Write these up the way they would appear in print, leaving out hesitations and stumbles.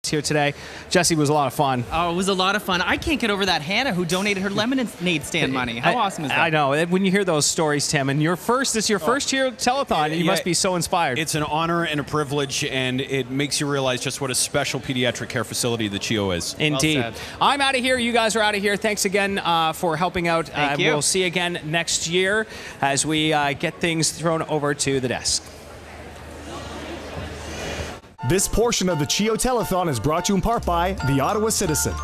here today. Jesse, was a lot of fun. Oh, it was a lot of fun. I can't get over that Hannah who donated her lemonade stand money. How awesome is that? I know. When you hear those stories, Tim, and this is your first CHEO Telethon, you must be so inspired. It's an honor and a privilege, and it makes you realize just what a special pediatric care facility the CHEO is. Indeed. Well said. I'm out of here. You guys are out of here. Thanks again for helping out. Thank you. We'll see you again next year as we get things thrown over to the desk. This portion of the CHEO Telethon is brought to you in part by the Ottawa Citizen.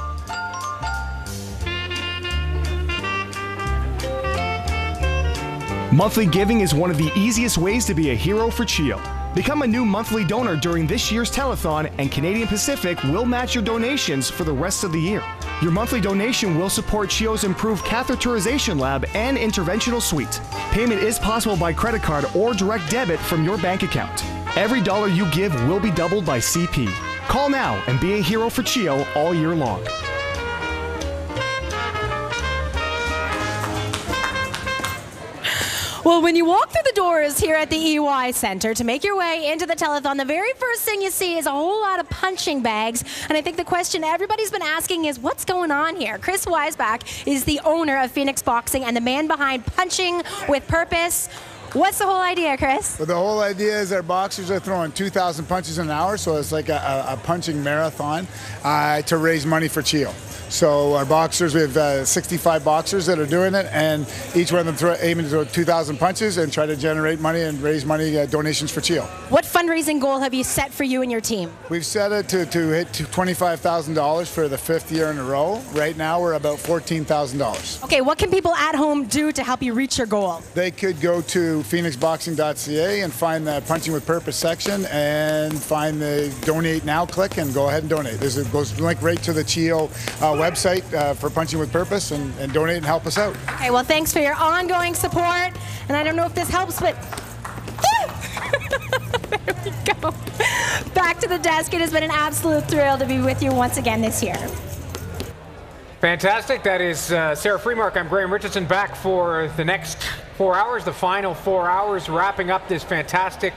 Monthly giving is one of the easiest ways to be a hero for CHEO. Become a new monthly donor during this year's telethon, and Canadian Pacific will match your donations for the rest of the year. Your monthly donation will support CHEO's improved catheterization lab and interventional suite. Payment is possible by credit card or direct debit from your bank account. Every dollar you give will be doubled by CP. Call now and be a hero for CHEO all year long. Well, when you walk through the doors here at the EY Center to make your way into the telethon, the very first thing you see is a whole lot of punching bags. And I think the question everybody's been asking is, what's going on here? Chris Weisbach is the owner of Phoenix Boxing and the man behind Punching with Purpose. What's the whole idea, Chris? Well, the whole idea is our boxers are throwing 2,000 punches an hour, so it's like a punching marathon to raise money for CHEO. So our boxers, we have 65 boxers that are doing it, and each one of them aiming to throw 2,000 punches and try to generate money and raise money, donations for CHEO. What fundraising goal have you set for you and your team? We've set it to hit $25,000 for the 5th year in a row. Right now we're about $14,000. Okay, what can people at home do to help you reach your goal? They could go to phoenixboxing.ca and find the Punching with Purpose section and find the Donate Now click and go ahead and donate. There's a link right to the CHEO website for Punching with Purpose and donate and help us out. Okay, well, thanks for your ongoing support. And I don't know if this helps, but there we go. Back to the desk. It has been an absolute thrill to be with you once again this year. Fantastic. That is Sarah Freemark. I'm Graham Richardson, back for the next 4 hours, the final 4 hours, wrapping up this fantastic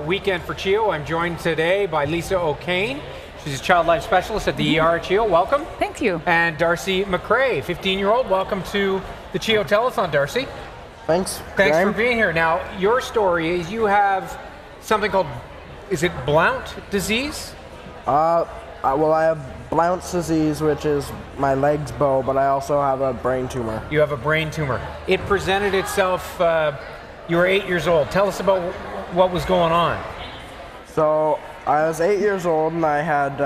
weekend for CHEO. I'm joined today by Lisa O'Kane. She's a child life specialist at the ER at CHEO. Welcome. Thank you. And Darcy McRae, 15-year-old. Welcome to the CHEO Telethon, Darcy. Thanks. Thanks Graham. for being here. Now, your story is you have something called, is it Blount disease? Well, I have Blount's disease, which is my legs bow, but I also have a brain tumor. You have a brain tumor. It presented itself, you were 8 years old. Tell us about what was going on. So I was 8 years old, and I had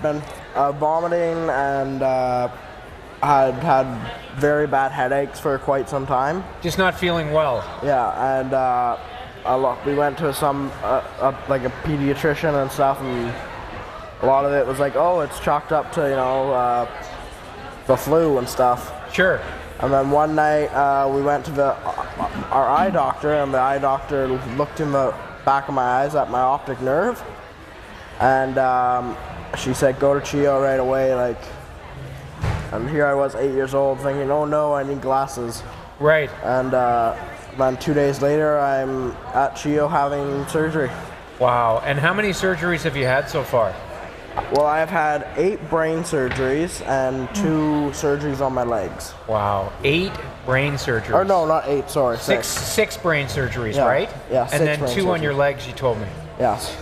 been vomiting and had very bad headaches for quite some time. Just not feeling well. Yeah, and we went to some like a pediatrician and stuff, and a lot of it was like, oh, it's chalked up to the flu and stuff. Sure. And then one night we went to our eye doctor, and the eye doctor looked in the back of my eyes at my optic nerve, and she said, go to CHEO right away. And here I was, 8 years old, thinking, oh no, I need glasses. Right. And then 2 days later, I'm at CHEO having surgery. Wow. And how many surgeries have you had so far? Well, I've had 8 brain surgeries and 2 surgeries on my legs. Wow. 8 brain surgeries. Or no, not 8, sorry. 6. 6 brain surgeries, Yeah. right? Yeah, and then 2 on surgeries. your legs, you told me. Yes.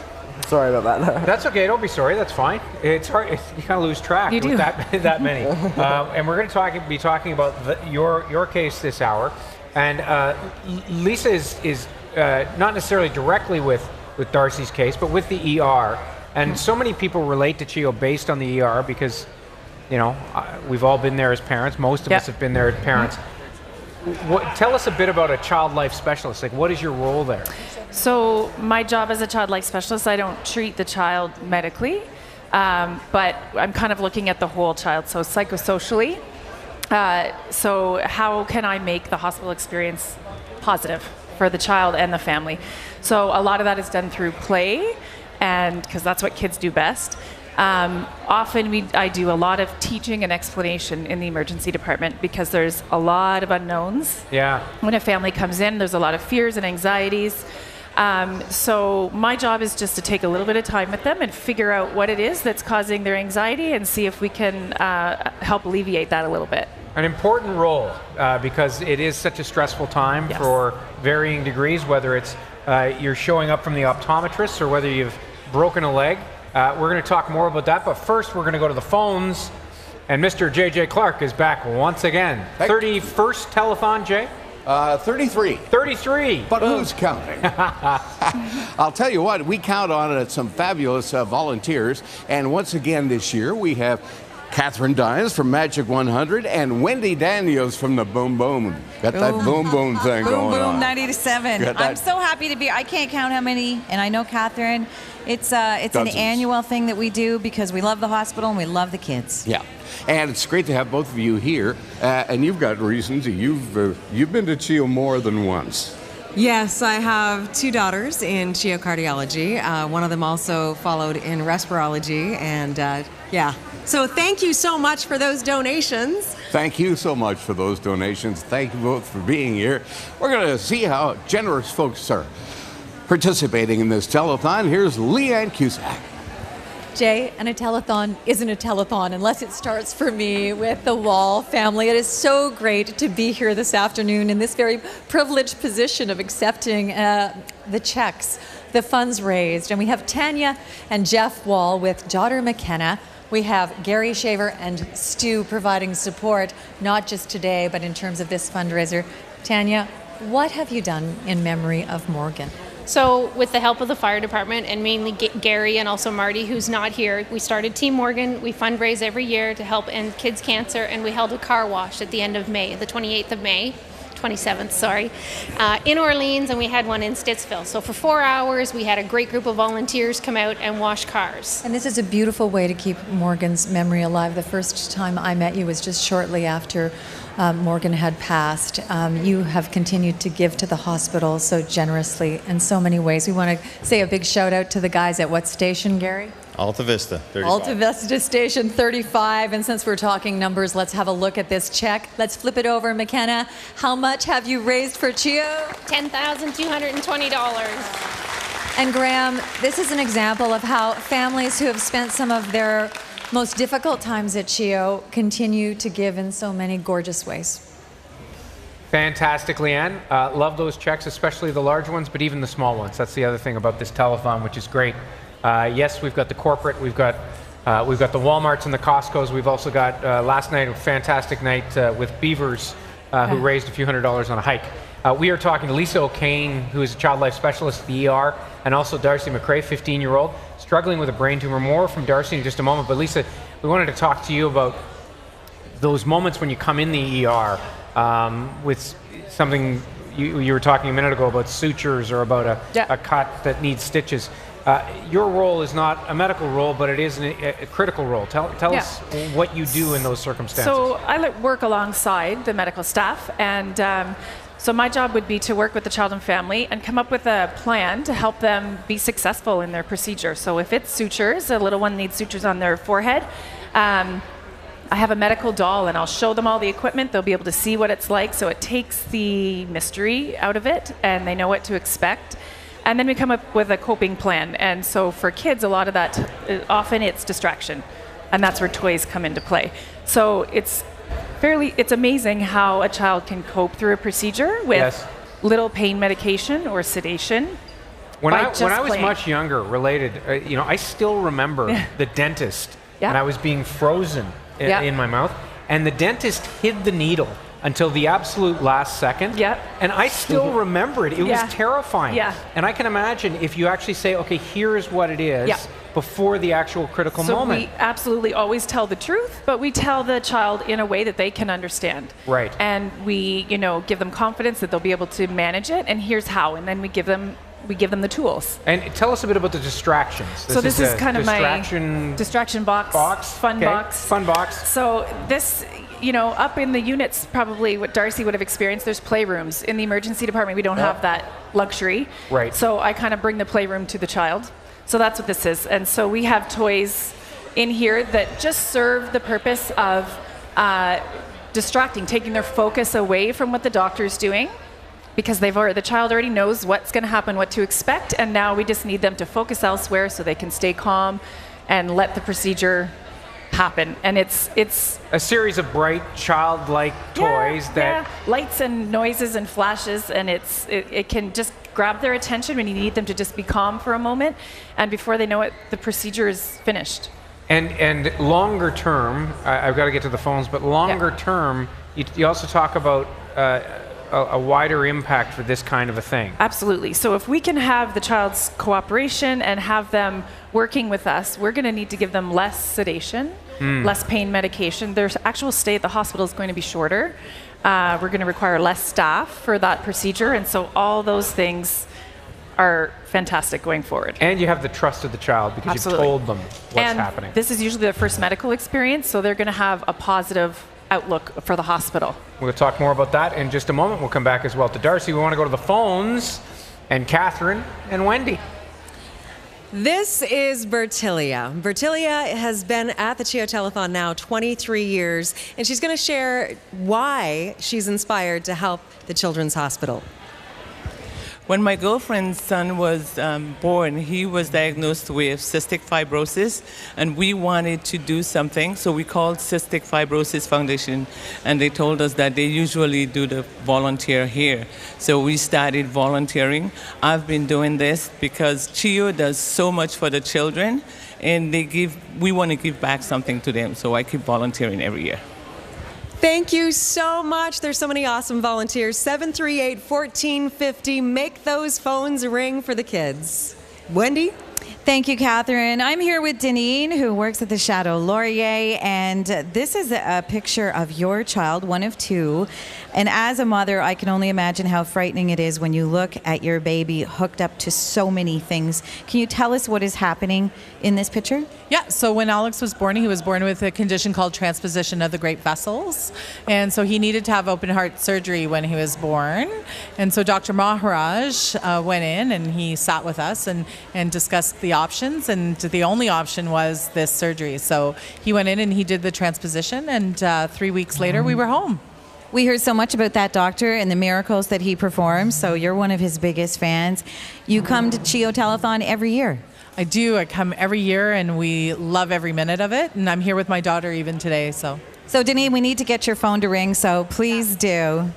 Sorry about that. That's okay. Don't be sorry. That's fine. It's hard. You kind of lose track with that many. And we're going to be talking about your case this hour. And Lisa is not necessarily directly with Darcy's case, but with the ER. And so many people relate to CHEO based on the ER because, we've all been there as parents. Most of us have been there as parents. Tell us a bit about a child life specialist. What is your role there? So my job as a child life specialist, I don't treat the child medically, but I'm kind of looking at the whole child, so psychosocially. So how can I make the hospital experience positive for the child and the family? So a lot of that is done through play, and because that's what kids do best. Often I do a lot of teaching and explanation in the emergency department because there's a lot of unknowns. Yeah. When a family comes in, there's a lot of fears and anxieties. So my job is just to take a little bit of time with them and figure out what it is that's causing their anxiety and see if we can help alleviate that a little bit. An important role because it is such a stressful time for varying degrees, whether it's you're showing up from the optometrist or whether you've broken a leg. We're going to talk more about that, but first we're going to go to the phones, and Mr. J.J. Clark is back once again. 31st telethon, Jay? 33. 33. But who's counting? I'll tell you what, we count on some fabulous volunteers, and once again this year we have Catherine Dines from Magic 100 and Wendy Daniels from the Boom Boom. Got that Boom Boom thing going on. Boom 90 to 7. I'm so happy to be. I can't count how many, and I know Catherine. It's an annual thing that we do because we love the hospital and we love the kids. Yeah, and it's great to have both of you here. And you've got reasons. You've been to CHEO more than once. Yes, I have 2 daughters in CHEO cardiology. One of them also followed in respirology, and yeah. So thank you so much for those donations. Thank you so much for those donations. Thank you both for being here. We're going to see how generous folks are participating in this telethon. Here's Leanne Cusack. Jay, and a telethon isn't a telethon unless it starts for me with the Wall family. It is so great to be here this afternoon in this very privileged position of accepting the checks, the funds raised. And we have Tanya and Jeff Wall with daughter McKenna. We have Gary Shaver and Stu providing support, not just today, but in terms of this fundraiser. Tanya, what have you done in memory of Morgan? So with the help of the fire department and mainly Gary and also Marty, who's not here, we started Team Morgan. We fundraise every year to help end kids' cancer, and we held a car wash at the end of May, the 28th of May. 27th, sorry, in Orleans, and we had one in Stittsville. So for 4 hours, we had a great group of volunteers come out and wash cars. And this is a beautiful way to keep Morgan's memory alive. The first time I met you was just shortly after Morgan had passed. You have continued to give to the hospital so generously in so many ways. We want to say a big shout out to the guys at what station, Gary? Alta Vista, 35. Alta Vista Station 35. And since we're talking numbers, let's have a look at this check. Let's flip it over. McKenna, how much have you raised for CHEO? $10,220. And Graham, this is an example of how families who have spent some of their most difficult times at CHEO continue to give in so many gorgeous ways. Fantastic, Leanne. Love those checks, especially the large ones, but even the small ones. That's the other thing about this telethon, which is great. Yes, we've got the corporate, we've got the Walmarts and the Costco's. We've also got last night a fantastic night with Beavers, who raised a few $100s on a hike. We are talking to Lisa O'Kane, who is a child life specialist at the ER, and also Darcy McRae, 15-year-old, struggling with a brain tumor. More from Darcy in just a moment. But Lisa, we wanted to talk to you about those moments when you come in the ER with something you were talking a minute ago about sutures or about a cut that needs stitches. Your role is not a medical role, but it is a critical role. Tell us what you do in those circumstances. So I work alongside the medical staff, and so my job would be to work with the child and family and come up with a plan to help them be successful in their procedure. So if it's sutures, a little one needs sutures on their forehead, I have a medical doll, and I'll show them all the equipment. They'll be able to see what it's like, so it takes the mystery out of it, and they know what to expect. And then we come up with a coping plan. And so for kids, a lot of that, often it's distraction. And that's where toys come into play. So it's amazing how a child can cope through a procedure with little pain medication or sedation. When I was much younger, I still remember the dentist, and I was being frozen in my mouth. And the dentist hid the needle until the absolute last second. And I still remember it. It was terrifying. And I can imagine if you actually say, okay, here's what it is before the actual critical moment. So we absolutely always tell the truth, but we tell the child in a way that they can understand. Right. And we, give them confidence that they'll be able to manage it, and here's how. And then we give them the tools. And tell us a bit about the distractions. This is kind of my distraction box. Fun box. So this, up in the units, probably what Darcy would have experienced, there's playrooms. In the emergency department, we don't have that luxury. Right. So I kind of bring the playroom to the child. So that's what this is. And so we have toys in here that just serve the purpose of distracting, taking their focus away from what the doctor's doing, because the child already knows what's going to happen, what to expect, and now we just need them to focus elsewhere so they can stay calm and let the procedure happen. And it's a series of bright, childlike toys that lights and noises and flashes, and it can just grab their attention when you need them to just be calm for a moment, and before they know it, the procedure is finished. And longer term, I've got to get to the phones, but longer term, you also talk about a wider impact for this kind of a thing. Absolutely. So if we can have the child's cooperation and have them working with us, we're going to need to give them less sedation, less pain medication. Their actual stay at the hospital is going to be shorter. We're going to require less staff for that procedure, and so all those things are fantastic going forward. And you have the trust of the child because you've told them what's happening. This is usually their first medical experience, so they're going to have a positive outlook for the hospital. We'll talk more about that in just a moment. We'll come back as well to Darcy. We want to go to the phones, and Catherine and Wendy. This is Bertilia. Bertilia has been at the CHEO Telethon now 23 years, and she's going to share why she's inspired to help the Children's Hospital. When my girlfriend's son was born, he was diagnosed with cystic fibrosis, and we wanted to do something, so we called Cystic Fibrosis Foundation, and they told us that they usually do the volunteer here. So we started volunteering. I've been doing this because CHEO does so much for the children, and we want to give back something to them, so I keep volunteering every year. Thank you so much. There's so many awesome volunteers. 738-1450. Make those phones ring for the kids. Wendy? Thank you, Catherine. I'm here with Deneen, who works at the Chateau Laurier, and this is a picture of your child, one of two. And as a mother, I can only imagine how frightening it is when you look at your baby hooked up to so many things. Can you tell us what is happening in this picture? Yeah, so when Alex was born, he was born with a condition called transposition of the great vessels. And so he needed to have open heart surgery when he was born. And so Dr. Maharaj went in and he sat with us and discussed the options. And the only option was this surgery. So he went in and he did the transposition. And 3 weeks later, we were home. We heard so much about that doctor and the miracles that he performs, so you're one of his biggest fans. You come to CHEO Telethon every year. I do. I come every year, and we love every minute of it. And I'm here with my daughter even today. So Deneen, we need to get your phone to ring, so please do.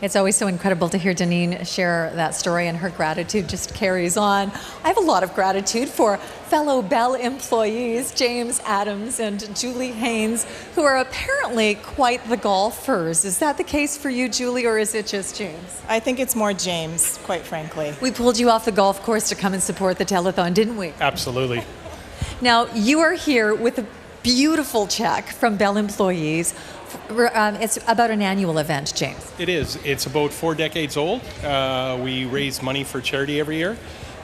It's always so incredible to hear Deneen share that story, and her gratitude just carries on. I have a lot of gratitude for fellow Bell employees, James Adams and Julie Haynes, who are apparently quite the golfers. Is that the case for you, Julie, or is it just James? I think it's more James, quite frankly. We pulled you off the golf course to come and support the telethon, didn't we? Absolutely. Now, you are here with a beautiful check from Bell employees. It's about an annual event, James. It is. It's about 4 decades old. We raise money for charity every year.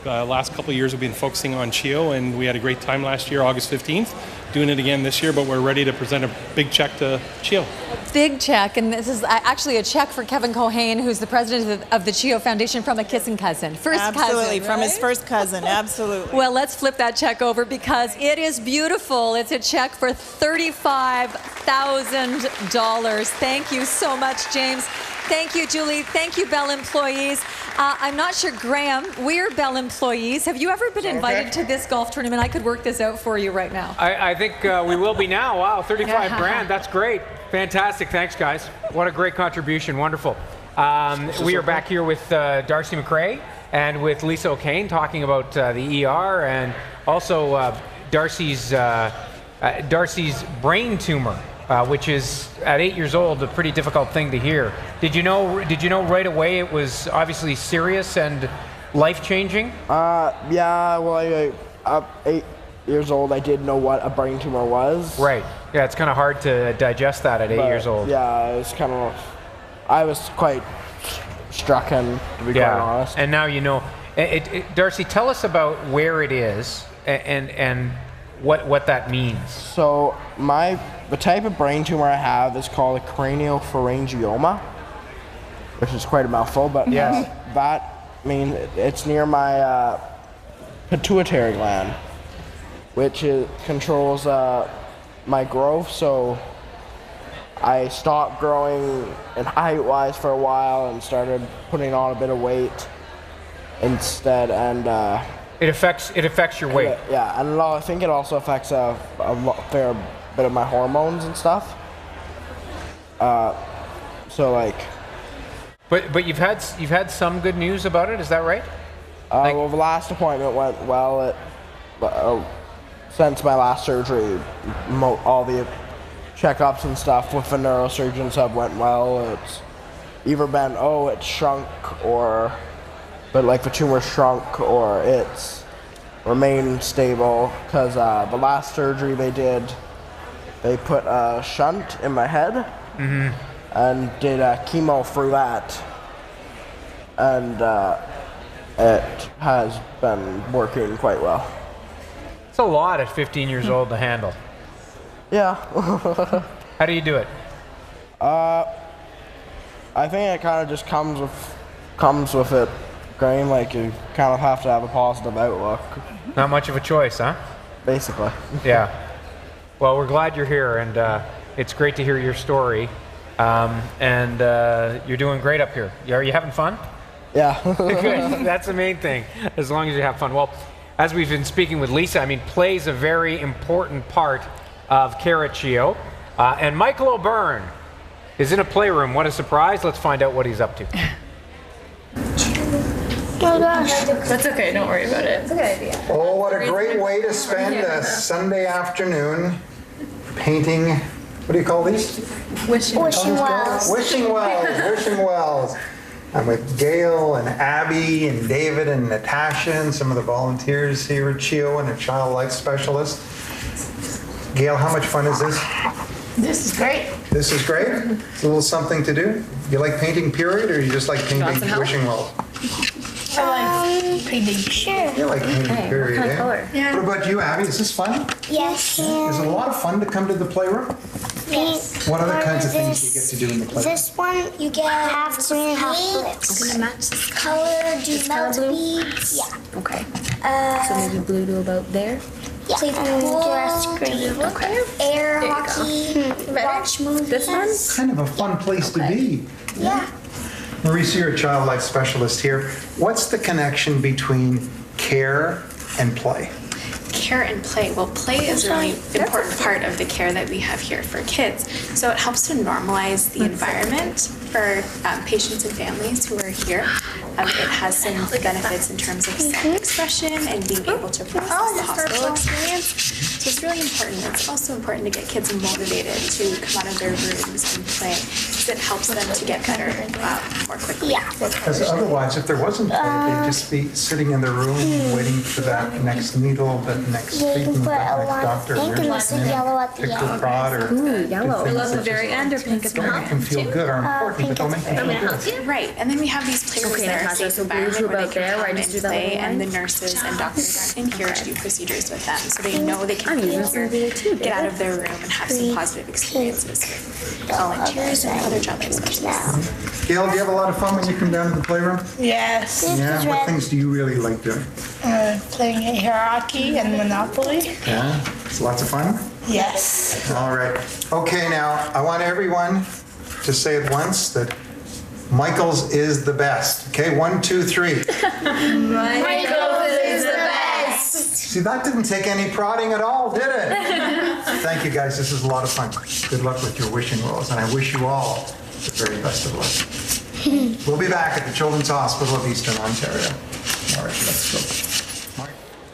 Last couple of years we've been focusing on CHEO, and we had a great time last year, August 15th. Doing it again this year, but we're ready to present a big check to CHEO. Big check, and this is actually a check for Kevin Cohane, who's the president of the CHEO Foundation, from a kissing cousin. Absolutely, cousin, from right? his first cousin, absolutely. Well, let's flip that check over because it is beautiful. It's a check for $35,000. Thank you so much, James. Thank you, Julie. Thank you, Bell employees. I'm not sure, Graham, we're Bell employees. Have you ever been invited to this golf tournament? I could work this out for you right now. I think we will be now. Wow, 35 grand. That's great. Fantastic. Thanks, guys. What a great contribution. Wonderful. We are back here with Darcy McRae and with Lisa O'Kane talking about the ER and also Darcy's brain tumor. Which is at 8 years old a pretty difficult thing to hear. Did you know right away it was obviously serious and life-changing? Yeah, well, at 8 years old, I did know what a brain tumor was. Right. Yeah, it's kind of hard to digest that at 8 years old. Yeah, it was kind of. I was quite strucken, to be quite honest. And now you know. Darcy, tell us about where it is and what that means. So the type of brain tumor I have is called a craniopharyngioma, which is quite a mouthful, but that means it's near my pituitary gland, which controls my growth. So I stopped growing in height-wise for a while and started putting on a bit of weight instead, and it affects your weight. Yeah, and I think it also affects a fair bit of my hormones and stuff. So like. But you've had some good news about it. Is that right? Well, the last appointment went well. Since my last surgery, all the checkups and stuff with the neurosurgeons have went well. It's either been it shrunk, but like the tumor shrunk, or it's remained stable. Because the last surgery they did, they put a shunt in my head and did chemo through that, and it has been working quite well. It's a lot at 15 years old to handle. Yeah. How do you do it? I think it kind of just comes with it, Graham. Like, you kind of have to have a positive outlook. Not much of a choice, huh? Basically. Yeah. Well, we're glad you're here, and it's great to hear your story. And you're doing great up here. Are you having fun? Yeah. Good. That's the main thing, as long as you have fun. Well, as we've been speaking with Lisa, I mean, play is a very important part of care at CHEO. And Michael O'Byrne is in a playroom. What a surprise. Let's find out what he's up to. Oh gosh. That's okay, don't worry about it. It's a good idea. Oh, what a great way to spend a Sunday afternoon painting. What do you call these? Wishing wells. Wishing wells. I'm with Gail and Abby and David and Natasha and some of the volunteers here at CHEO and a child life specialist. Gail, how much fun is this? This is great. This is great? It's a little something to do. You like painting period, or you just like painting wishing wells? I like painting. Sure. You like painting period, What kind of color? Yeah. What about you, Abby? Is this fun? Yes. Is it a lot of fun to come to the playroom? Yes. What other kinds of things do you get to do in the playroom? This one, you get half green and half blue. I'm gonna match this color. Do melt beads. Yeah. Okay. So maybe blue to about there. Yeah. Play pool. Okay. Air hockey. Watch movies. This one. Kind of a fun place to be. Yeah. Maurice, you're a child life specialist here. What's the connection between care and play? Care and play. Well, play is a really important part of the care that we have here for kids. So it helps to normalize the environment for patients and families who are here. It has some benefits in terms of self-expression and being able to process the hospital experience. So it's really important. It's also important to get kids motivated to come out of their rooms and play, because it helps them to get better more quickly. Yeah. Because otherwise, if there wasn't play, they'd just be sitting in their room waiting for that next needle, that next treatment, that next doctor. Pick the prod or yellow. I love the very end or pink at the don't make them feel good are important, but they'll make them feel good. Right, and then we have these playrooms that are a safe environment where they can come and play, and the nurses and doctors are in here to do procedures with them, so they know they can be here, get out of their room, and have some positive experiences with volunteers and other child life specialists. Gail, do you have a lot of fun when you come down to the playroom? Yes. Yeah, what things do you really like doing? Playing air hockey and Monopoly. Yeah, it's lots of fun? Yes. All right. Okay, now, I want everyone to say at once that Michael's is the best. Okay, 1, 2, 3. Michael's is the best. See, that didn't take any prodding at all, did it? Thank you, guys. This is a lot of fun. Good luck with your wishing wells, and I wish you all the very best of luck. We'll be back at the Children's Hospital of Eastern Ontario. All right, let's go.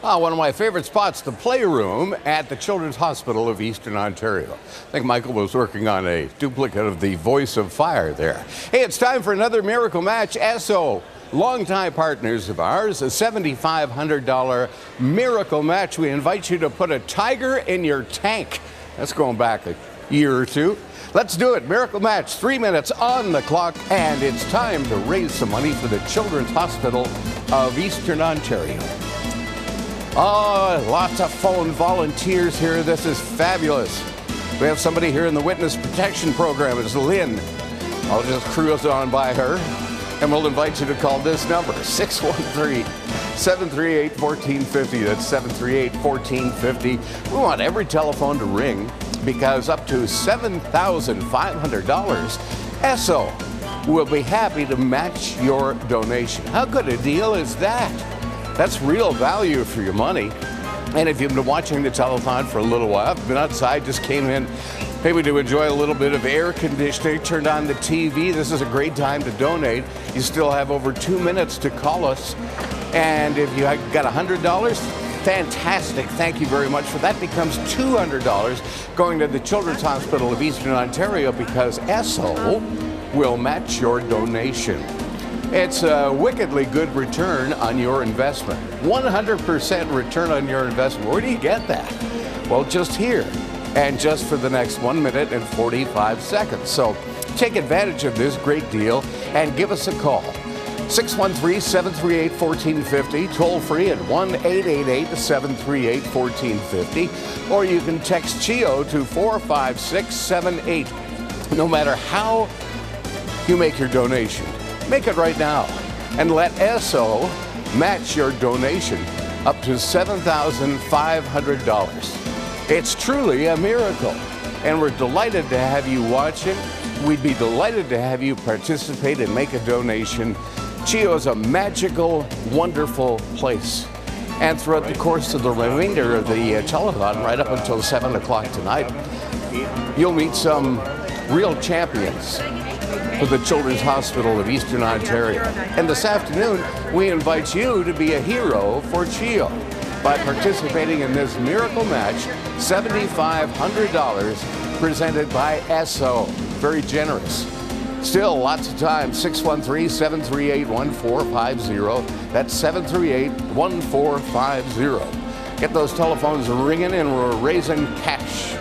One of my favorite spots, the playroom at the Children's Hospital of Eastern Ontario. I think Michael was working on a duplicate of the Voice of Fire there. Hey, it's time for another Miracle Match. Esso, longtime partners of ours, a $7,500 Miracle Match. We invite you to put a tiger in your tank. That's going back a year or two. Let's do it. Miracle Match, 3 minutes on the clock, and it's time to raise some money for the Children's Hospital of Eastern Ontario. Oh, lots of phone volunteers here. This is fabulous. We have somebody here in the Witness Protection Program. It's Lynn. I'll just cruise on by her, and we'll invite you to call this number, 613 738-1450. That's 738-1450. We want every telephone to ring because up to $7,500, ESSO will be happy to match your donation. How good a deal is that? That's real value for your money. And if you've been watching the telethon for a little while, been outside, just came in, maybe to enjoy a little bit of air conditioning, turned on the TV, this is a great time to donate. You still have over 2 minutes to call us. And if you got $100, fantastic. Thank you very much for that. Becomes $200 going to the Children's Hospital of Eastern Ontario because ESSO will match your donation. It's a wickedly good return on your investment. 100% return on your investment. Where do you get that? Well, just here, and just for the next 1 minute and 45 seconds. So take advantage of this great deal and give us a call. 613-738-1450, toll free at 1-888-738-1450, or you can text CHEO to 45678. No matter how you make your donation, make it right now and let ESSO match your donation up to $7,500. It's truly a miracle, and we're delighted to have you watching. We'd be delighted to have you participate and make a donation. CHEO is a magical, wonderful place. And throughout the course of the remainder of the telethon, right up until 7 o'clock tonight, you'll meet some real champions for the Children's Hospital of Eastern Ontario. And this afternoon, we invite you to be a hero for CHEO by participating in this miracle match, $7,500 presented by ESSO. Very generous. Still, lots of time, 613-738-1450. That's 738-1450. Get those telephones ringing, and we're raising cash.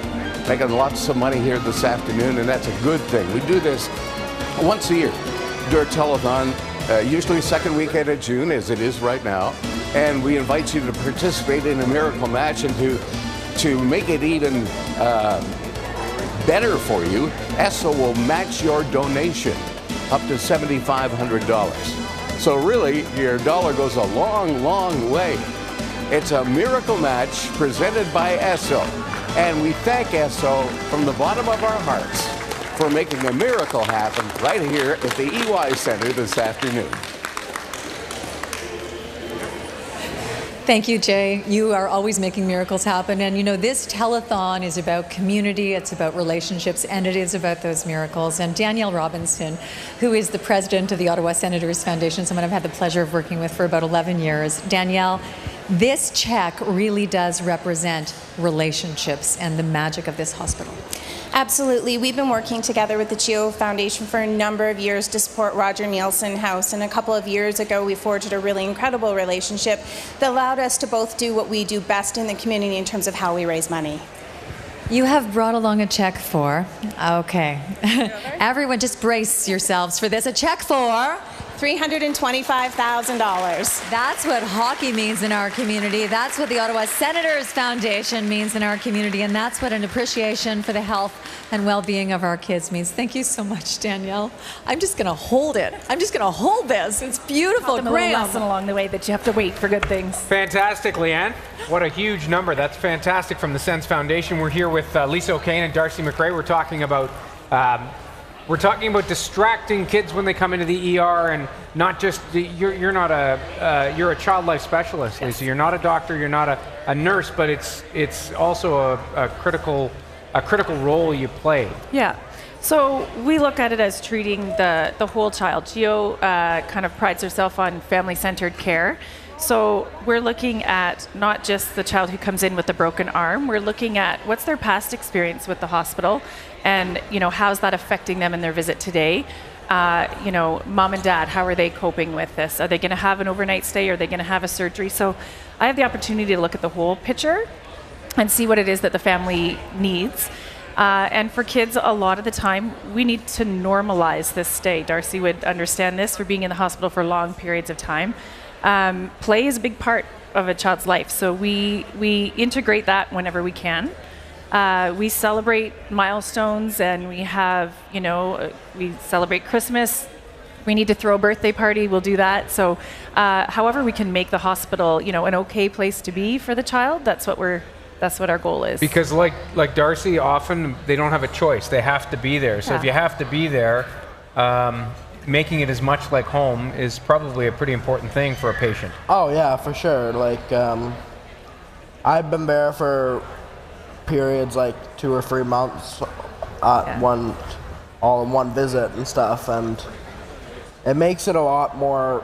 Making lots of money here this afternoon, and that's a good thing. We do this once a year, do our telethon, usually second weekend of June, as it is right now. And we invite you to participate in a miracle match, and to make it even better for you, ESSO will match your donation up to $7,500. So really, your dollar goes a long, long way. It's a miracle match presented by ESSO. And we thank ESSO from the bottom of our hearts for making a miracle happen right here at the EY Center this afternoon. Thank you, Jay. You are always making miracles happen. And you know, this telethon is about community, it's about relationships, and it is about those miracles. And Danielle Robinson, who is the president of the Ottawa Senators Foundation, someone I've had the pleasure of working with for about 11 years. Danielle, this check really does represent relationships and the magic of this hospital. Absolutely. We've been working together with the CHEO Foundation for a number of years to support Roger Nielsen House, and a couple of years ago we forged a really incredible relationship that allowed us to both do what we do best in the community in terms of how we raise money. You have brought along a check for, okay, everyone just brace yourselves for this, a check for $325,000. That's what hockey means in our community. That's what the Ottawa Senators Foundation means in our community. And that's what an appreciation for the health and well-being of our kids means. Thank you so much, Danielle. I'm just going to hold it. I'm just going to hold this. It's beautiful. Graham. A little lesson along the way that you have to wait for good things. Fantastic, Leanne. What a huge number. That's fantastic from the Sens Foundation. We're here with Lisa O'Kane and Darcy McRae. We're talking about distracting kids when they come into the ER, and not just you're not you're a child life specialist, Lisa. You're not a doctor, you're not a nurse, but it's also a critical role you play. Yeah. So we look at it as treating the whole child. CHEO kind of prides herself on family-centered care. So we're looking at not just the child who comes in with a broken arm, we're looking at what's their past experience with the hospital, and how's that affecting them in their visit today. Mom and dad, how are they coping with this? Are they going to have an overnight stay? Are they going to have a surgery? So I have the opportunity to look at the whole picture and see what it is that the family needs. And for kids, a lot of the time, we need to normalize this stay. Darcy would understand this for being in the hospital for long periods of time. Play is a big part of a child's life, so we integrate that whenever we can. We celebrate milestones, and we have, we celebrate Christmas, we need to throw a birthday party, we'll do that. So however we can make the hospital, an okay place to be for the child, that's what our goal is. Because like Darcy, often they don't have a choice. They have to be there. So if you have to be there, making it as much like home is probably a pretty important thing for a patient. Oh yeah, for sure. Like I've been there for periods like 2 or 3 months all in one visit and stuff, and it makes it a lot more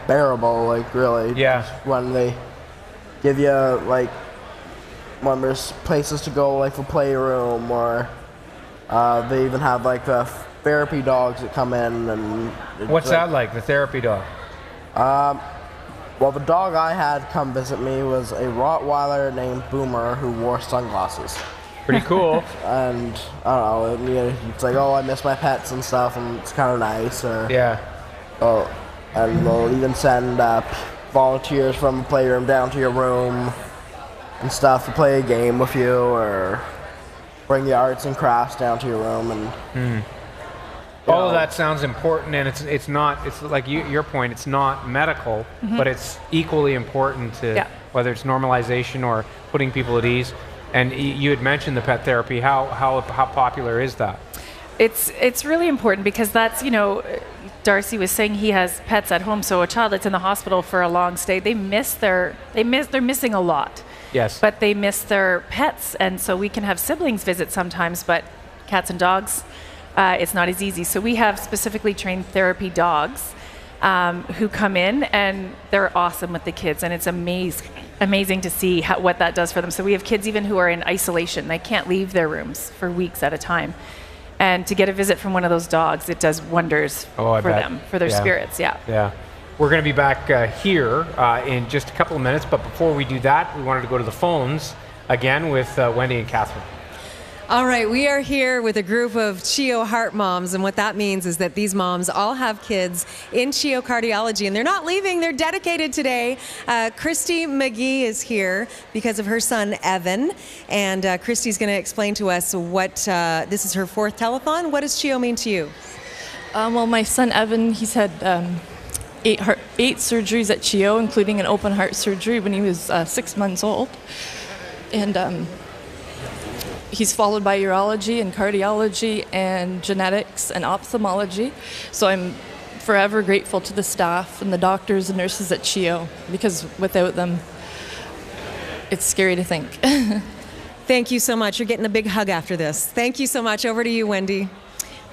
bearable, like really. Yeah. When they give you like, when there's places to go like the playroom, or they even have like the therapy dogs that come in. And what's that like, the therapy dog? Well, the dog I had come visit me was a Rottweiler named Boomer who wore sunglasses. Pretty cool. And I don't know, it's like, oh, I miss my pets and stuff, and it's kind of nice. Or, yeah. Oh, and they'll even send volunteers from the playroom down to your room and stuff to play a game with you, or bring the arts and crafts down to your room. And all of that sounds important, and it's not. It's like your point. It's not medical, but it's equally important to whether it's normalization or putting people at ease. And you had mentioned the pet therapy. How popular is that? It's really important because that's, Darcy was saying he has pets at home, so a child that's in the hospital for a long stay, they're missing a lot. Yes. But they miss their pets, and so we can have siblings visit sometimes, but cats and dogs, it's not as easy. So we have specifically trained therapy dogs who come in, and they're awesome with the kids, and it's amazing to see what that does for them. So we have kids even who are in isolation. They can't leave their rooms for weeks at a time. And to get a visit from one of those dogs, it does wonders for them, for their spirits. Yeah. We're going to be back here in just a couple of minutes, but before we do that, we wanted to go to the phones again with Wendy and Catherine. All right, we are here with a group of CHEO heart moms, and what that means is that these moms all have kids in CHEO cardiology, and they're not leaving. They're dedicated today. Christy McGee is here because of her son, Evan, and Christy's going to explain to us what, this is her 4th telethon. What does CHEO mean to you? Well, my son, Evan, he's had 8 surgeries at CHEO, including an open heart surgery when he was 6 months old. And he's followed by urology and cardiology and genetics and ophthalmology. So I'm forever grateful to the staff and the doctors and nurses at CHEO, because without them, it's scary to think. Thank you so much. You're getting a big hug after this. Thank you so much. Over to you, Wendy.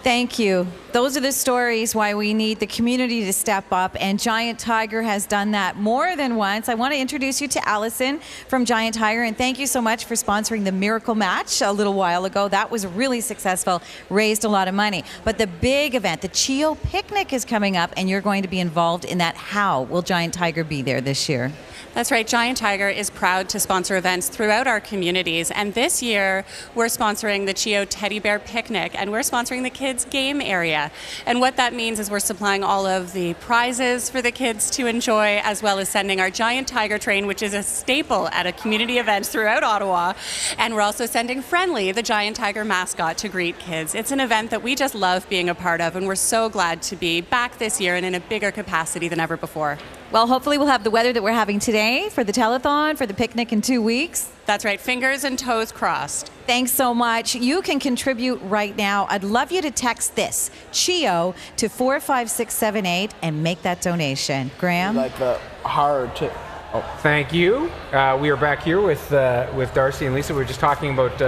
Thank you. Those are the stories why we need the community to step up, and Giant Tiger has done that more than once. I want to introduce you to Allison from Giant Tiger, and thank you so much for sponsoring the Miracle Match a little while ago. That was really successful, raised a lot of money. But the big event, the CHEO Picnic, is coming up, and you're going to be involved in that. How will Giant Tiger be there this year? That's right. Giant Tiger is proud to sponsor events throughout our communities. And this year, we're sponsoring the CHEO Teddy Bear Picnic, and we're sponsoring the kids' game area. And what that means is we're supplying all of the prizes for the kids to enjoy, as well as sending our Giant Tiger train, which is a staple at a community events throughout Ottawa. And we're also sending Friendly, the Giant Tiger mascot, to greet kids. It's an event that we just love being a part of, and we're so glad to be back this year and in a bigger capacity than ever before. Well, hopefully we'll have the weather that we're having today for the telethon, for the picnic in 2 weeks. That's right. Fingers and toes crossed. Thanks so much. You can contribute right now. I'd love you to text this, CHEO, to 45678 and make that donation. Graham? Like the hard to... Oh. Thank you. We are back here with Darcy and Lisa. We were just talking about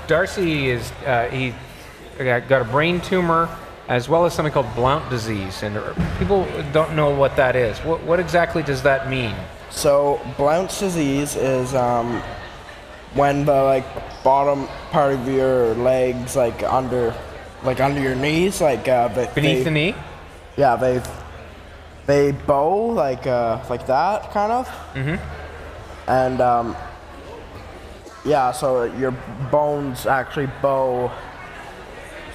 Darcy is he got a brain tumor as well as something called Blount disease, and people don't know what that is. What exactly does that mean? So Blount's disease is when the bottom part of your legs, under your knees, beneath the knee. Yeah, they bow like that kind of. Mm-hmm. And yeah, so your bones actually bow.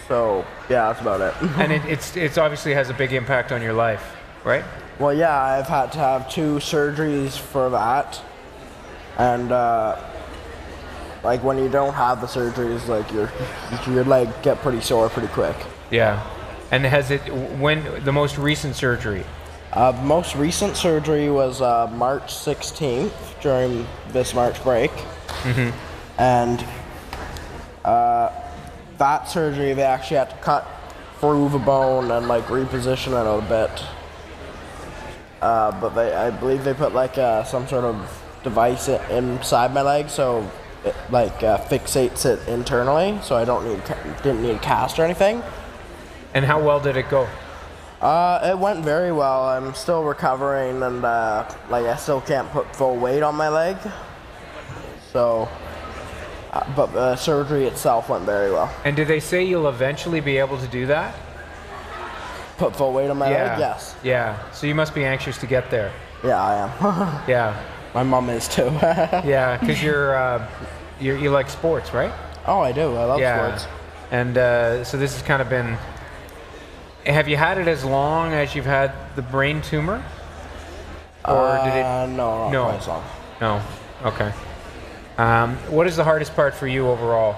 So yeah, that's about it. And it's obviously has a big impact on your life, right? Well, yeah, I've had to have 2 surgeries for that, and when you don't have the surgeries, your leg get pretty sore pretty quick. Yeah. And has it, when the most recent surgery? Most recent surgery was March 16th during this March break. And that surgery, they actually had to cut through the bone and like reposition it a bit. But I believe they put like some sort of device inside my leg, so it like fixates it internally, so I didn't need a cast or anything. And how well did it go? It went very well. I'm still recovering, and like I still can't put full weight on my leg. So, but the surgery itself went very well. And did they say you'll eventually be able to do that? Put full weight on my leg? Yes. Yeah. So you must be anxious to get there. Yeah, I am. Yeah. My mom is too. Yeah, because you like sports, right? Oh, I do. I love sports. And so this has kind of been. Have you had it as long as you've had the brain tumor? Or did it? No, not quite as long. No. Okay. What is the hardest part for you overall?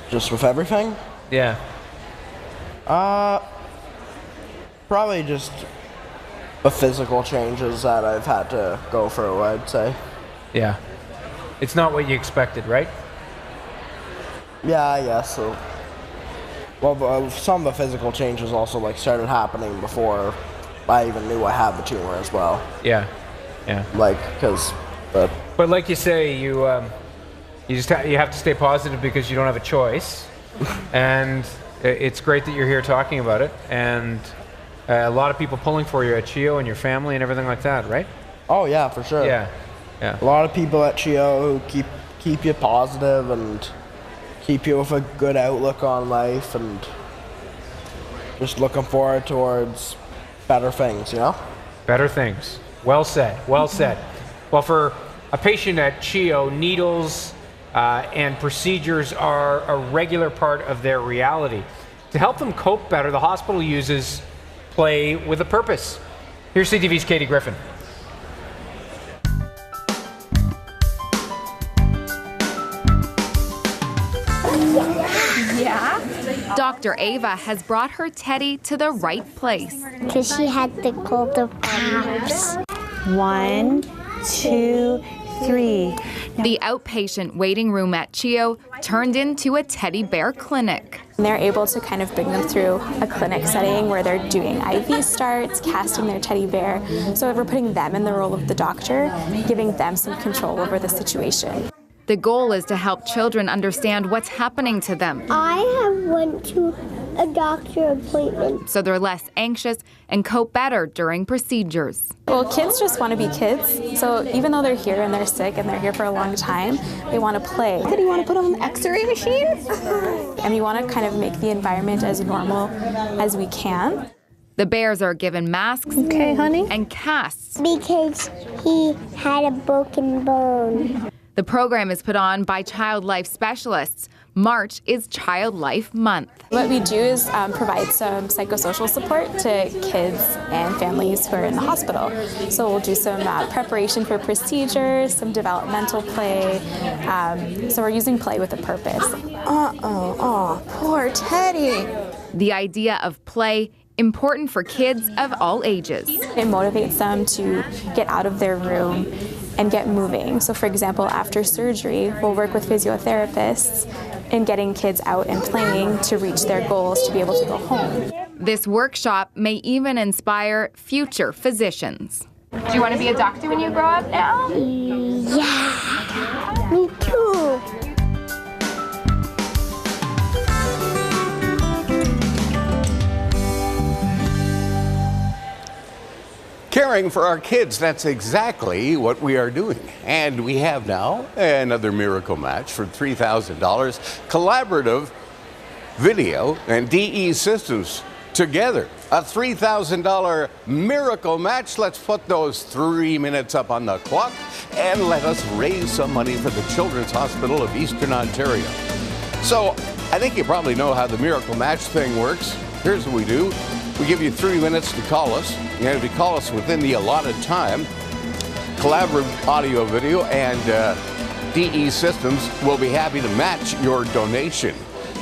Just with everything? Yeah. Probably just the physical changes that I've had to go through, I'd say. Yeah. It's not what you expected, right? Yeah, I guess so. Well, some of the physical changes also like started happening before I even knew I had the tumor as well. Yeah. Yeah. Like, because. But like you say, you have to stay positive because you don't have a choice, and it's great that you're here talking about it, and a lot of people pulling for you at CHEO and your family and everything like that, right? Oh yeah, for sure. Yeah. Yeah. A lot of people at CHEO who keep you positive and keep you with a good outlook on life and just looking forward towards better things, you know? Better things. Well said. Well said. Well, for a patient at CHEO, needles and procedures are a regular part of their reality. To help them cope better, the hospital uses play with a purpose. Here's CTV's Katie Griffin. Yeah? Dr. Ava has brought her Teddy to the right place. Because she had the cold of calves. 1, 2, 3. The outpatient waiting room at CHEO turned into a teddy bear clinic. They're able to kind of bring them through a clinic setting where they're doing IV starts, casting their teddy bear. So we're putting them in the role of the doctor, giving them some control over the situation. The goal is to help children understand what's happening to them. I have went to a doctor appointment. So they're less anxious and cope better during procedures. Well, kids just want to be kids. So even though they're here and they're sick and they're here for a long time, they want to play. Do you want to put on the x-ray machine? And we want to kind of make the environment as normal as we can. The bears are given masks and casts. Because he had a broken bone. The program is put on by child life specialists. March is Child Life Month. What we do is provide some psychosocial support to kids and families who are in the hospital. So we'll do some preparation for procedures, some developmental play. So we're using play with a purpose. Oh, poor Teddy. The idea of play, important for kids of all ages. It motivates them to get out of their room and get moving. So for example, after surgery, we'll work with physiotherapists in getting kids out and playing to reach their goals to be able to go home. This workshop may even inspire future physicians. Do you want to be a doctor when you grow up now? Yeah, me too. Caring for our kids, that's exactly what we are doing. And we have now another miracle match for $3,000. Collaborative Video and DE Systems together. A $3,000 miracle match. Let's put those 3 minutes up on the clock and let us raise some money for the Children's Hospital of Eastern Ontario. So I think you probably know how the miracle match thing works. Here's what we do. We give you 3 minutes to call us. You have to call us within the allotted time. Collaborative Audio Video and DE Systems will be happy to match your donation.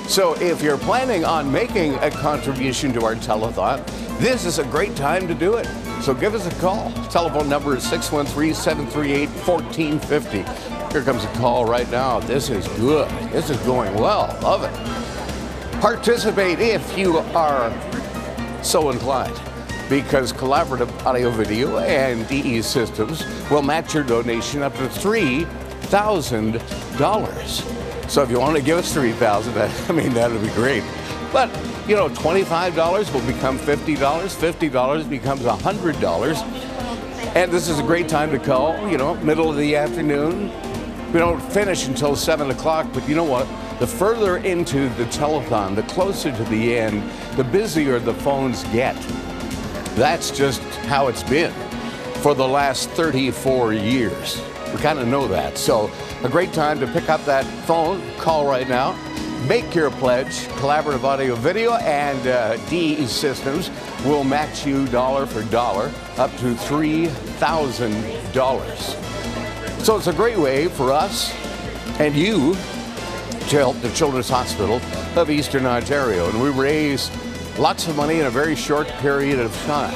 So if you're planning on making a contribution to our telethon, this is a great time to do it. So give us a call. Telephone number is 613-738-1450. Here comes a call right now. This is good. This is going well. Love it. Participate if you are so inclined, because Collaborative Audio Video and DE Systems will match your donation up to $3,000. So if you want to give us $3,000, I mean, that would be great. But, you know, $25 will become $50, $50 becomes $100. And this is a great time to call, you know, middle of the afternoon. We don't finish until 7 o'clock, but you know what? The further into the telethon, the closer to the end, the busier the phones get. That's just how it's been for the last 34 years. We kind of know that. So a great time to pick up that phone, call right now, make your pledge. Collaborative Audio Video and DE Systems will match you dollar for dollar up to $3,000. So it's a great way for us and you to help the Children's Hospital of Eastern Ontario. And we raise lots of money in a very short period of time.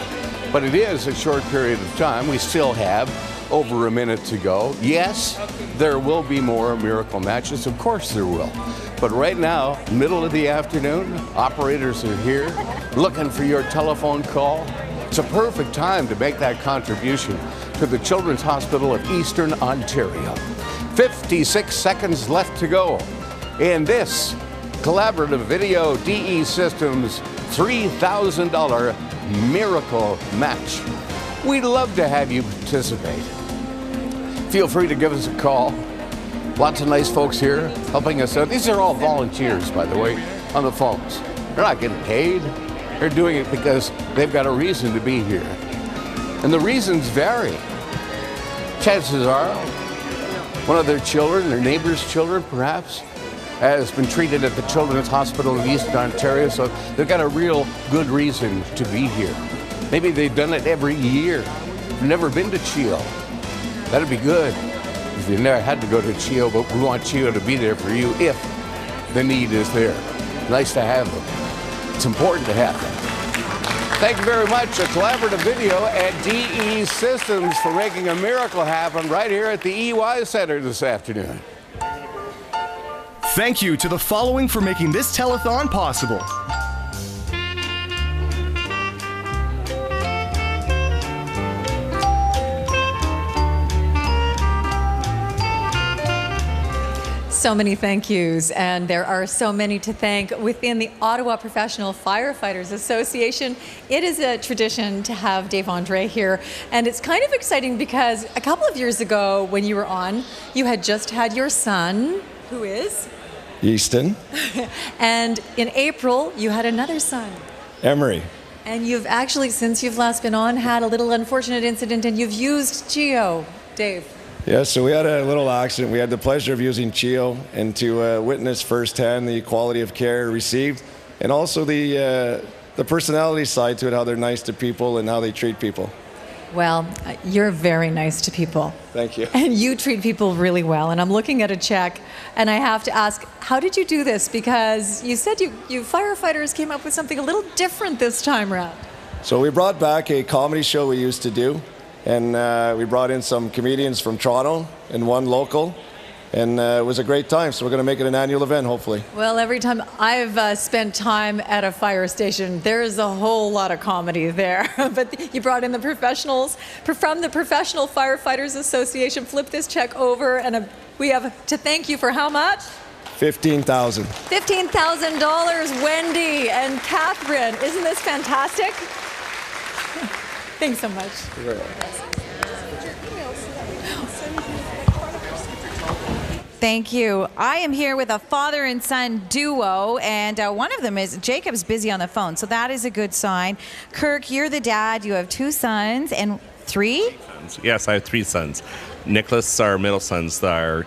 But it is a short period of time. We still have over a minute to go. Yes, there will be more miracle matches. Of course there will. But right now, middle of the afternoon, operators are here looking for your telephone call. It's a perfect time to make that contribution to the Children's Hospital of Eastern Ontario. 56 seconds left to go in this Collaborative Video DE Systems $3,000 miracle match. We'd love to have you participate. Feel free to give us a call. Lots of nice folks here helping us out. These are all volunteers, by the way, on the phones. They're not getting paid. They're doing it because they've got a reason to be here. And the reasons vary. Chances are one of their children, their neighbor's children perhaps, has been treated at the Children's Hospital of Eastern Ontario, so they've got a real good reason to be here. Maybe they've done it every year. You've never been to CHEO. That'd be good if you never had to go to CHEO, but we want CHEO to be there for you if the need is there. Nice to have them. It's important to have them. Thank you very much, Collaborative Video and DE Systems, for making a miracle happen right here at the EY Center this afternoon. Thank you to the following for making this telethon possible. So many thank yous, and there are so many to thank within the Ottawa Professional Firefighters Association. It is a tradition to have Dave Andre here, and it's kind of exciting because a couple of years ago when you were on, you had just had your son, who is? Easton. And in April, you had another son. Emery. And you've actually, since you've last been on, had a little unfortunate incident, and you've used CHEO, Dave. Yeah, so we had a little accident. We had the pleasure of using CHEO and to witness firsthand the quality of care received, and also the personality side to it, how they're nice to people and how they treat people. Well, you're very nice to people. Thank you. And you treat people really well. And I'm looking at a check, and I have to ask, how did you do this? Because you said you firefighters came up with something a little different this time around. So we brought back a comedy show we used to do, and we brought in some comedians from Toronto and one local, and it was a great time. So we're going to make it an annual event, hopefully. Well, every time I've spent time at a fire station, there is a whole lot of comedy there. But you brought in the professionals from the Professional Firefighters Association. Flip this check over, and we have to thank you for how much? $15,000. $15,000, Wendy and Catherine. Isn't this fantastic? Thanks so much. Thank you. I am here with a father and son duo, and one of them is Jacob's busy on the phone, so that is a good sign. Kirk, you're the dad. You have two sons and three? Yes, I have three sons. Nicholas, our middle son's our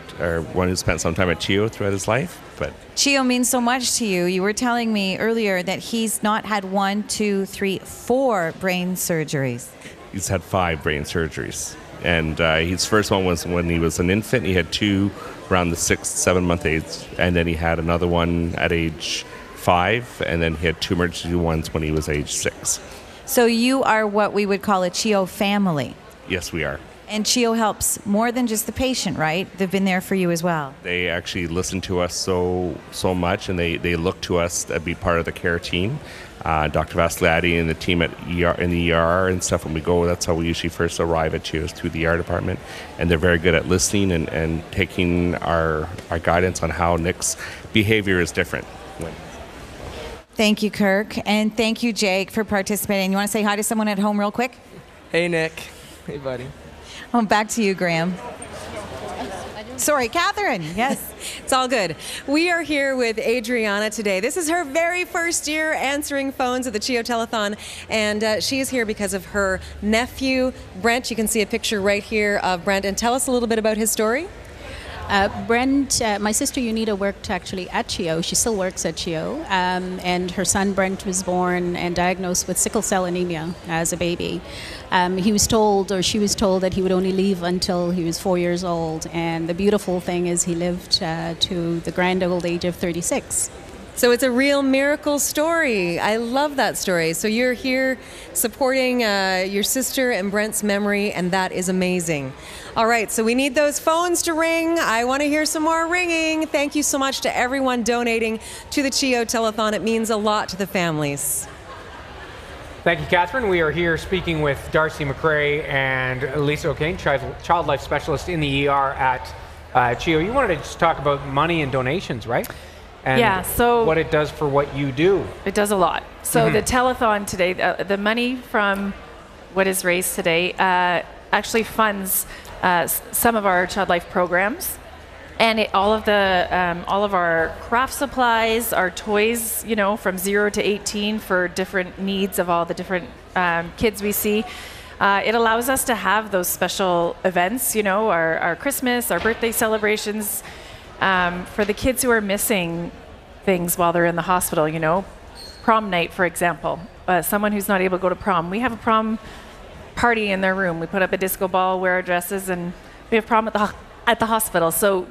one who spent some time at CHEO throughout his life. But CHEO means so much to you. You were telling me earlier that he's not had 1, 2, 3, 4 brain surgeries. He's had 5 brain surgeries. And his first one was when he was an infant. He had 2 around the 6-7 month age, and then he had another one at age 5, and then he had 2 emergency ones when he was age 6. So you are what we would call a CHEO family. Yes, we are. And CHEO helps more than just the patient, right? They've been there for you as well. They actually listen to us so much, and they look to us to be part of the care team. Dr. Vasilati and the team at in the ER and stuff, when we go, that's how we usually first arrive at CHEOs, through the ER department. And they're very good at listening and taking our guidance on how Nick's behavior is different. Thank you, Kirk. And thank you, Jake, for participating. You want to say hi to someone at home real quick? Hey, Nick. Hey, buddy. Back to you, Graham. Sorry, Catherine. Yes. It's all good. We are here with Adriana today. This is her very first year answering phones at the CHEO Telethon, and she is here because of her nephew, Brent. You can see a picture right here of Brent. And tell us a little bit about his story. Brent, my sister Unita worked actually at CHEO. She still works at CHEO. And her son Brent was born and diagnosed with sickle cell anemia as a baby. He was told, or she was told, that he would only leave until he was 4 years old. And the beautiful thing is he lived to the grand old age of 36. So it's a real miracle story. I love that story. So you're here supporting your sister and Brent's memory, and that is amazing. All right, so we need those phones to ring. I want to hear some more ringing. Thank you so much to everyone donating to the CHEO Telethon. It means a lot to the families. Thank you, Catherine. We are here speaking with Darcy McRae and Lisa O'Kane, child life specialist in the ER at CHEO. You wanted to just talk about money and donations, right? And yeah, so what it does for what you do. It does a lot. So the telethon today, the money from what is raised today actually funds some of our child life programs, and all of our craft supplies, our toys, from 0 to 18 for different needs of all the different kids we see. It allows us to have those special events, our Christmas, our birthday celebrations. For the kids who are missing things while they're in the hospital, prom night, for example. Someone who's not able to go to prom. We have a prom party in their room. We put up a disco ball, wear our dresses, and we have prom at the hospital. So,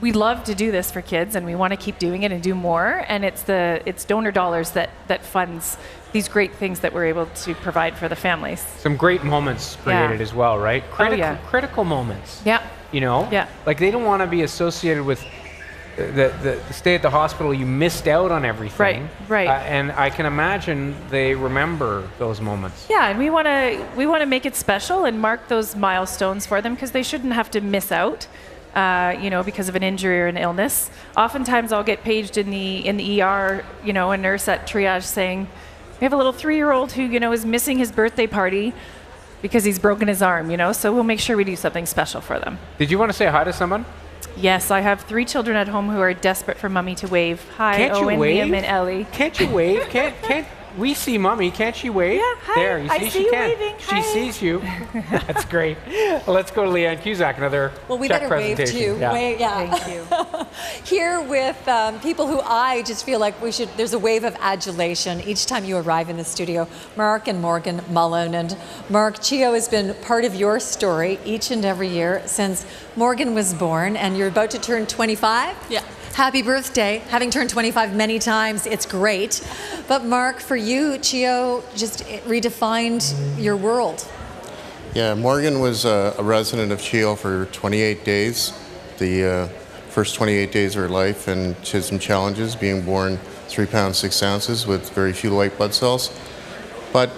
we love to do this for kids, and we want to keep doing it and do more. And it's donor dollars that funds these great things that we're able to provide for the families. Some great moments created as well, right? Critical moments. Yeah. Like they don't want to be associated with the stay at the hospital. You missed out on everything. Right. And I can imagine they remember those moments. Yeah, and we want to make it special and mark those milestones for them, because they shouldn't have to miss out, because of an injury or an illness. Oftentimes, I'll get paged in the ER, a nurse at triage saying, "We have a little 3-year-old who is missing his birthday party because he's broken his arm, so we'll make sure we do something special for them." Did you want to say hi to someone? Yes, I have 3 children at home who are desperate for Mommy to wave. Hi, Can't Owen, you wave? Liam, and Ellie. Can't you wave? Can't we see Mommy? Can't she wave? Yeah, hi. There, you see, I see she you can. waving. She Hi. sees you. That's great. Well, let's go to Leanne Cusack, another we check better wave presentation. too. Yeah. Thank you. Here with people who I just feel like there's a wave of adulation each time you arrive in the studio. Mark and Morgan Mullen. And Mark, CHEO has been part of your story each and every year since Morgan was born, and you're about to turn 25? Yeah. Happy birthday. Having turned 25 many times, it's great. But Mark, for you, CHEO just redefined your world. Yeah, Morgan was a resident of CHEO for 28 days, the first 28 days of her life, and she had some challenges, being born 3 pounds 6 ounces with very few white blood cells. But,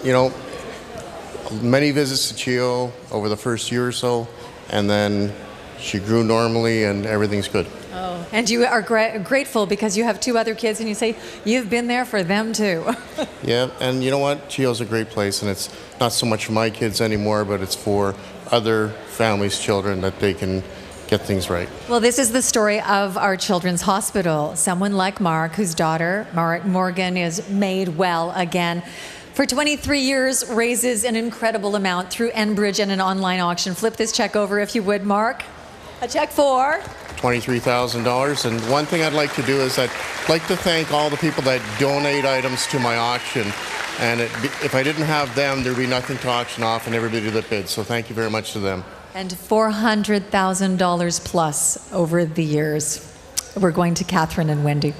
many visits to CHEO over the first year or so, and then she grew normally and everything's good. Oh, and you are grateful because you have 2 other kids, and you say you've been there for them too. Yeah, and you know what? CHEO's a great place, and it's not so much for my kids anymore, but it's for other families' children that they can get things right. Well, this is the story of our children's hospital. Someone like Mark, whose daughter, Morgan, is made well again. For 23 years, raises an incredible amount through Enbridge and an online auction. Flip this check over if you would, Mark. A check for $23,000. And one thing I'd like to do is I'd like to thank all the people that donate items to my auction. And if I didn't have them, there'd be nothing to auction off and everybody that bid. So thank you very much to them. And $400,000 plus over the years. We're going to Catherine and Wendy.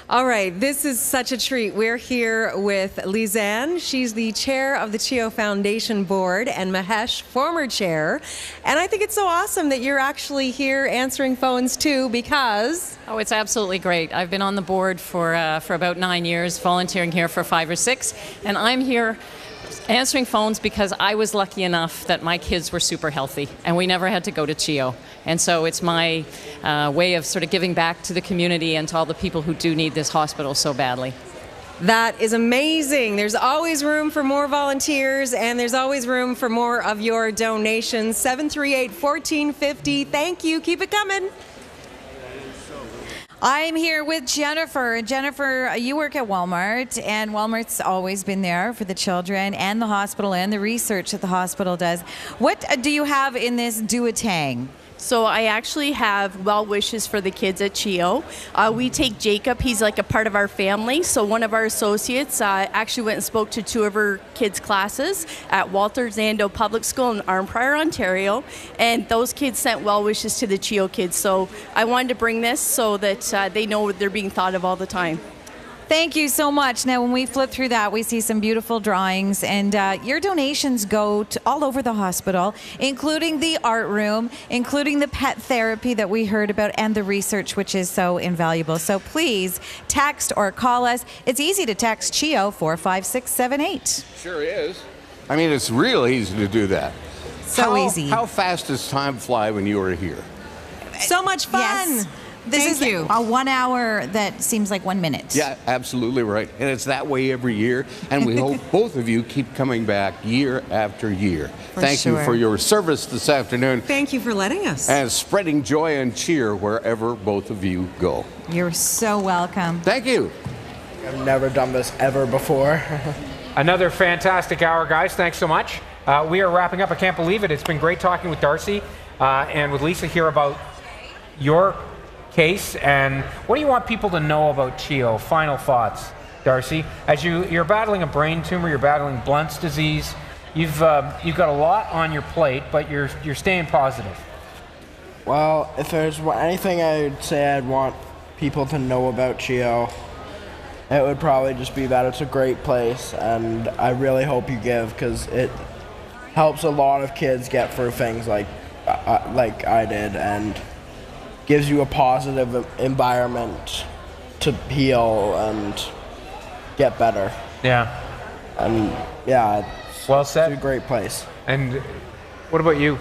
All right, this is such a treat. We're here with Lizanne. She's the chair of the CHEO Foundation Board, and Mahesh, former chair. And I think it's so awesome that you're actually here answering phones too, because... Oh, it's absolutely great. I've been on the board for about 9 years, volunteering here for 5 or 6, and I'm here answering phones because I was lucky enough that my kids were super healthy and we never had to go to CHEO. And so it's my way of sort of giving back to the community and to all the people who do need this hospital so badly. That is amazing. There's always room for more volunteers, and there's always room for more of your donations. 738-1450. Thank you. Keep it coming. I'm here with Jennifer. Jennifer, you work at Walmart, and Walmart's always been there for the children and the hospital and the research that the hospital does. What do you have in this do-a-tang? So I actually have well wishes for the kids at CHEO. We take Jacob, he's like a part of our family. So one of our associates actually went and spoke to 2 of her kids' classes at Walter Zando Public School in Arnprior, Ontario. And those kids sent well wishes to the CHEO kids. So I wanted to bring this so that they know they're being thought of all the time. Thank you so much. Now, when we flip through that, we see some beautiful drawings, and your donations go to all over the hospital, including the art room, including the pet therapy that we heard about, and the research, which is so invaluable. So please text or call us. It's easy to text CHEO 45678. Sure is. I mean, it's real easy to do that. So easy. How fast does time fly when you are here? So much fun. Yes. This is a 1 hour that seems like 1 minute. Yeah, absolutely right. And it's that way every year. And we hope both of you keep coming back year after year. Thank you for your service this afternoon. Thank you for letting us. And spreading joy and cheer wherever both of you go. You're so welcome. Thank you. I've never done this ever before. Another fantastic hour, guys. Thanks so much. We are wrapping up. I can't believe it. It's been great talking with Darcy and with Lisa here about your case, and what do you want people to know about CHEO? Final thoughts, Darcy. As you're battling a brain tumor, you're battling Blount's disease. You've got a lot on your plate, but you're staying positive. Well, if there's anything I'd say I'd want people to know about CHEO, it would probably just be that it's a great place, and I really hope you give, because it helps a lot of kids get through things like I did, and gives you a positive environment to heal and get better. Yeah. And yeah, well said. It's a great place. And what about you?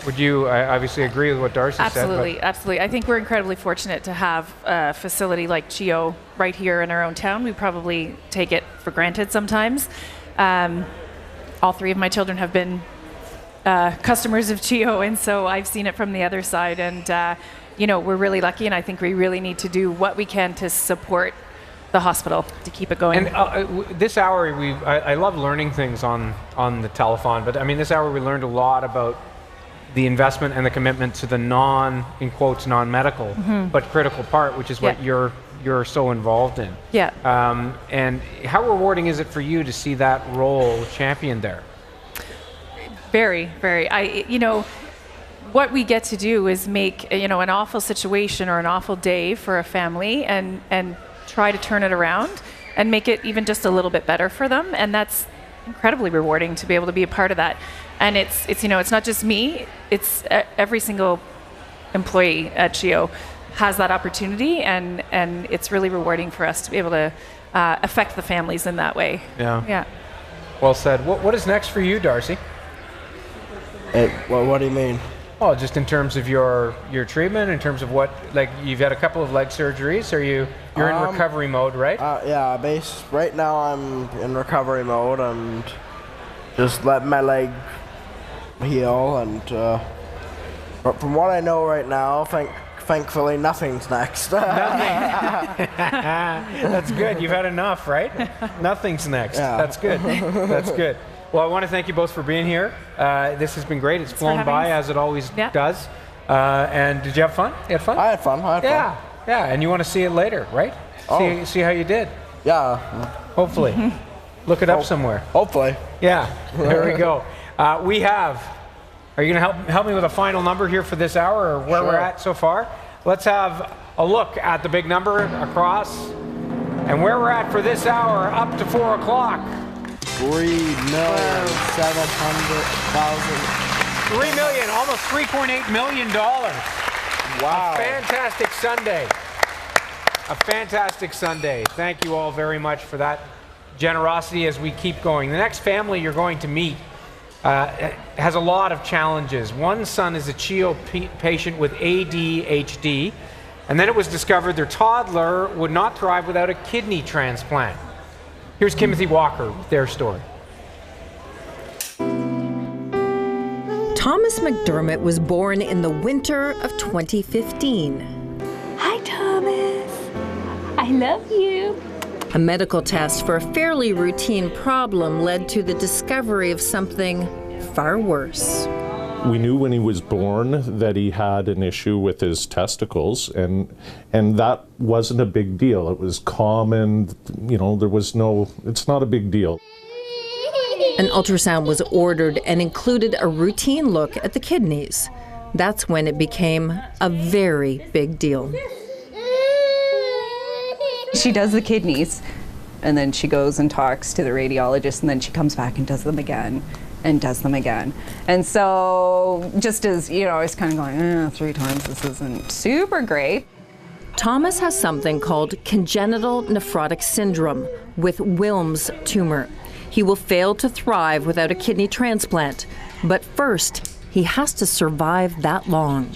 Would you obviously agree with what Darcy Absolutely, said? absolutely. I think we're incredibly fortunate to have a facility like CHEO right here in our own town. We probably take it for granted sometimes. All 3 of my children have been customers of CHEO, and so I've seen it from the other side. And you know, we're really lucky, and I think we really need to do what we can to support the hospital to keep it going. And this hour, I love learning things on the telethon, but I mean, this hour we learned a lot about the investment and the commitment to the in quotes, non-medical, but critical part, which is what you're so involved in. Yeah. And how rewarding is it for you to see that role championed there? Very, very. What we get to do is make an awful situation or an awful day for a family and try to turn it around and make it even just a little bit better for them, and that's incredibly rewarding to be able to be a part of that. And it's not just me, it's every single employee at CHEO has that opportunity, and it's really rewarding for us to be able to affect the families in that way. Yeah. Well said. What is next for you, Darcy? Well, what do you mean? Oh, just in terms of your treatment, in terms of what, like, you've had a couple of leg surgeries, you're in recovery mode, right? Yeah, right now I'm in recovery mode and just letting my leg heal, and but from what I know right now, thankfully nothing's next. Nothing. That's good. You've had enough, right? Nothing's next. Yeah. That's good. That's good. Well, I want to thank you both for being here. This has been great. It's flown by, as it always does. And did you have fun? You had fun? I had fun. Yeah. And you want to see it later, right? See how you did. Yeah. Hopefully. Look it up somewhere. Hopefully. Yeah, there we go. Are you going to help me with a final number here for this hour, or where we're at so far? Let's have a look at the big number across and where we're at for this hour up to 4 o'clock. 3,700,000. 3 million, almost $3.8 million. Wow. A fantastic Sunday. A fantastic Sunday. Thank you all very much for that generosity as we keep going. The next family you're going to meet has a lot of challenges. One son is a CHEO patient with ADHD, and then it was discovered their toddler would not thrive without a kidney transplant. Here's Timothy Walker with their story. Thomas McDermott was born in the winter of 2015. Hi, Thomas. I love you. A medical test for a fairly routine problem led to the discovery of something far worse. We knew when he was born that he had an issue with his testicles, and that wasn't a big deal. It was common, it's not a big deal. An ultrasound was ordered and included a routine look at the kidneys. That's when it became a very big deal. She does the kidneys, and then she goes and talks to the radiologist, and then she comes back and does them again, and does them again. And so, just as, I was kind of going, 3 times, this isn't super great. Thomas has something called congenital nephrotic syndrome with Wilms tumor. He will fail to thrive without a kidney transplant, but first, he has to survive that long.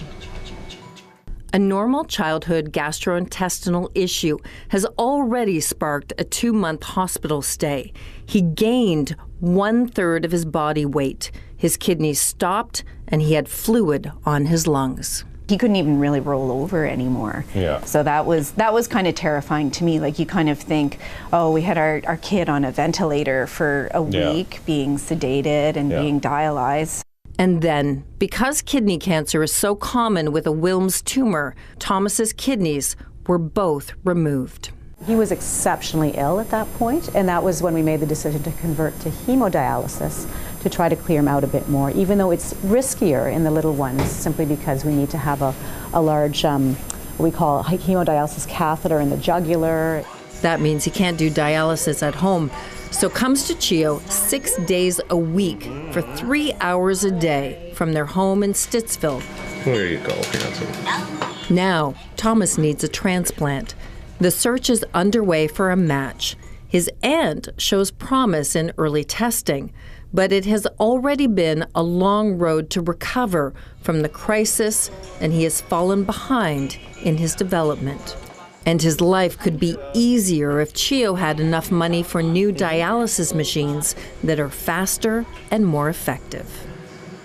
A normal childhood gastrointestinal issue has already sparked a 2-month hospital stay. He gained 1/3 of his body weight. His kidneys stopped, and he had fluid on his lungs. He couldn't even really roll over anymore. Yeah. So that was kind of terrifying to me. Like, you kind of think, oh, we had our kid on a ventilator for a week, being sedated and being dialyzed. And then, because kidney cancer is so common with a Wilms tumor, Thomas's kidneys were both removed. He was exceptionally ill at that point, and that was when we made the decision to convert to hemodialysis to try to clear him out a bit more, even though it's riskier in the little ones, simply because we need to have a large, what we call a hemodialysis catheter in the jugular. That means he can't do dialysis at home, so comes to CHEO 6 days a week for 3 hours a day from their home in Stittsville. There you go, handsome. Now, Thomas needs a transplant. The search is underway for a match. His aunt shows promise in early testing, but it has already been a long road to recover from the crisis, and he has fallen behind in his development. And his life could be easier if CHEO had enough money for new dialysis machines that are faster and more effective.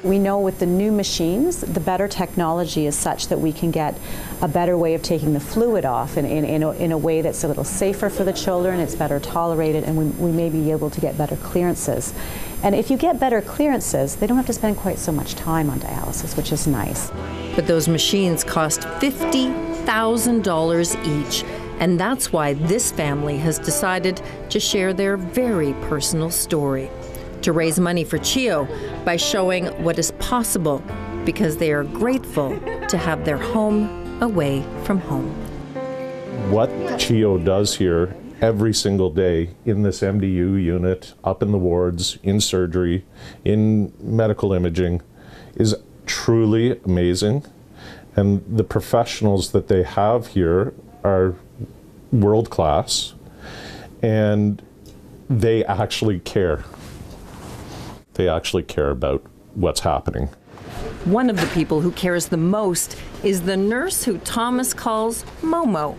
We know with the new machines, the better technology is such that we can get a better way of taking the fluid off in a way that's a little safer for the children, it's better tolerated, and we may be able to get better clearances. And if you get better clearances, they don't have to spend quite so much time on dialysis, which is nice. But those machines cost $50,000 each, and that's why this family has decided to share their very personal story, to raise money for CHEO by showing what is possible, because they are grateful to have their home away from home. What CHEO does here every single day in this MDU unit, up in the wards, in surgery, in medical imaging, is truly amazing. And the professionals that they have here are world class, and they actually care. They actually care about what's happening. One of the people who cares the most is the nurse who Thomas calls Momo,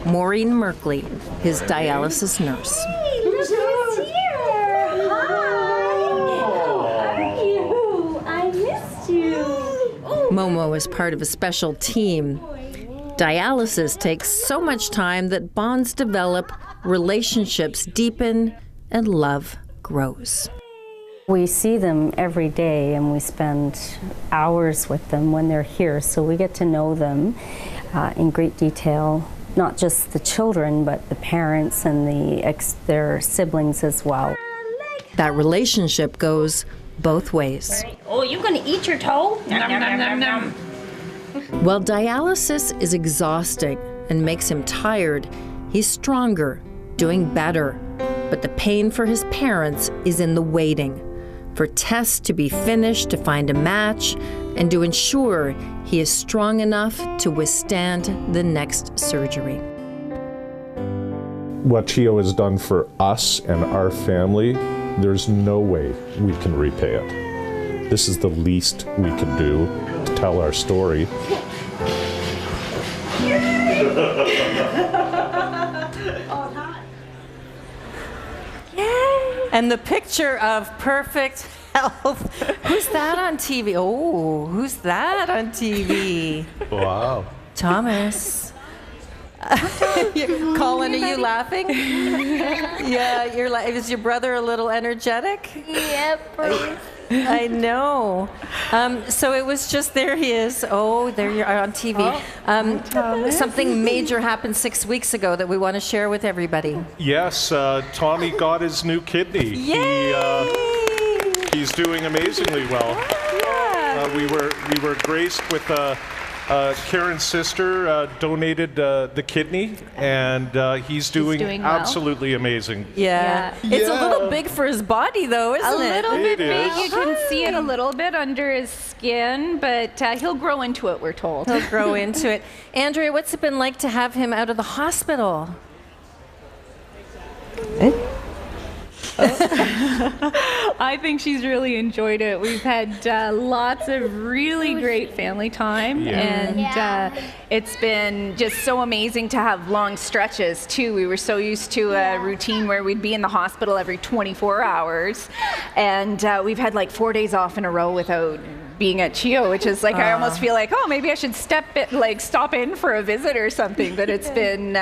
Maureen Merkley, his dialysis nurse. Hey, look who's here! Hi! How are you? I missed you. Momo is part of a special team. Dialysis takes so much time that bonds develop, relationships deepen, and love grows. We see them every day, and we spend hours with them when they're here, so we get to know them in great detail not just the children, but the parents and their siblings as well. That relationship goes both ways. Oh, you gonna eat your toe? Nom, nom, nom, nom. While dialysis is exhausting and makes him tired, he's stronger, doing better. But the pain for his parents is in the waiting, for tests to be finished to find a match and to ensure he is strong enough to withstand the next surgery. What CHEO has done for us and our family, there's no way we can repay it. This is the least we can do to tell our story. And the picture of perfect health. Who's that on TV? Oh, who's that on TV? Wow. Thomas. Colin, are you laughing? Yeah, you're like, is your brother a little energetic? Yep. I know. So it was just, there he is. Oh, there you are on TV. Something major happened 6 weeks ago that we want to share with everybody. Yes, Tommy got his new kidney. He's doing amazingly well. We were graced with Karen's sister donated the kidney, and he's doing well. Absolutely amazing. Yeah. It's a little big for his body, though, isn't it? A little bit big. is. You can see it a little bit under his skin, but he'll grow into it, we're told. He'll grow into it. Andrea, what's it been like to have him out of the hospital? I think she's really enjoyed it. We've had lots of really great family time, and it's been just so amazing to have long stretches too. We were so used to a routine where we'd be in the hospital every 24 hours, and we've had like 4 days off in a row without being at CHEO, which is like I almost feel like, oh, maybe I should stop in for a visit or something. But it's been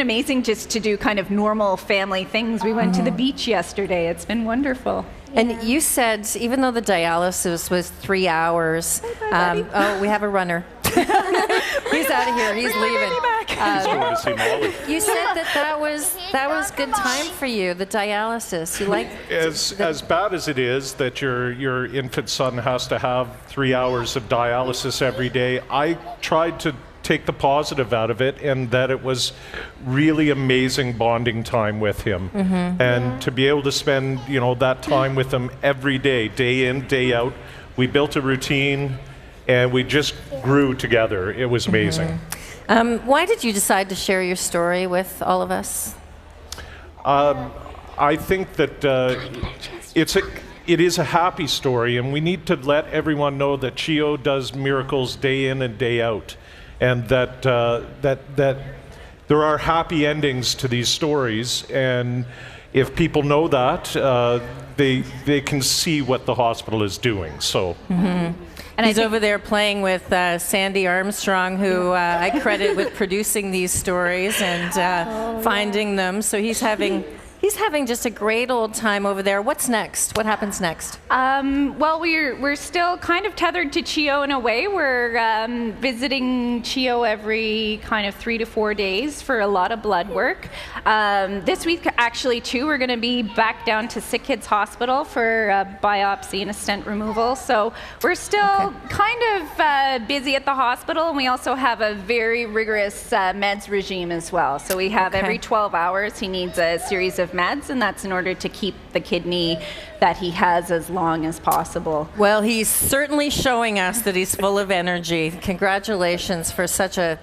amazing just to do kind of normal family things. We went to the beach yesterday. It's been wonderful. And you said, even though the dialysis was 3 hours, we have a runner. He's out of here. He's leaving. He's going to see Molly. You said that was good time for you, the dialysis. You like as bad as it is that your infant son has to have 3 hours of dialysis every day, I tried to take the positive out of it, and that it was really amazing bonding time with him. And to be able to spend that time with him every day, day in, day out. We built a routine and we just grew together. It was amazing. Why did you decide to share your story with all of us? I think that it is a happy story, and we need to let everyone know that CHEO does miracles day in and day out, and that there are happy endings to these stories. And if people know that, they can see what the hospital is doing. So. And he's over there playing with Sandy Armstrong, who I credit with producing these stories and finding them. So he's having just a great old time over there. What's next? What happens next? Well, we're still kind of tethered to CHEO in a way. We're visiting CHEO every kind of 3 to 4 days for a lot of blood work. This week, actually, too, we're going to be back down to Sick Kids Hospital for a biopsy and a stent removal. So we're still kind of busy at the hospital, and we also have a very rigorous meds regime as well. So we have every 12 hours, he needs a series of meds, and that's in order to keep the kidney that he has as long as possible. Well, he's certainly showing us that he's full of energy. Congratulations for such a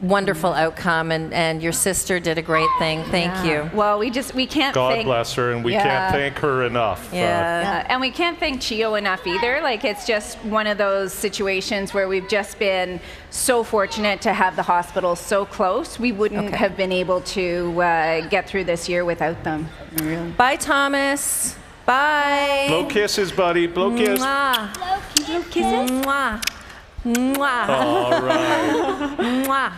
wonderful outcome, and your sister did a great thing. Thank you. Well, we can't God thank, bless her, and we can't thank her enough. And we can't thank CHEO enough either. Like, it's just one of those situations where we've just been so fortunate to have the hospital so close. We wouldn't have been able to get through this year without them. Bye, Thomas. Bye. Blow kisses, buddy. Blow kiss. Mwah. Blow kisses. Mwah. Mwah. All right. Mwah.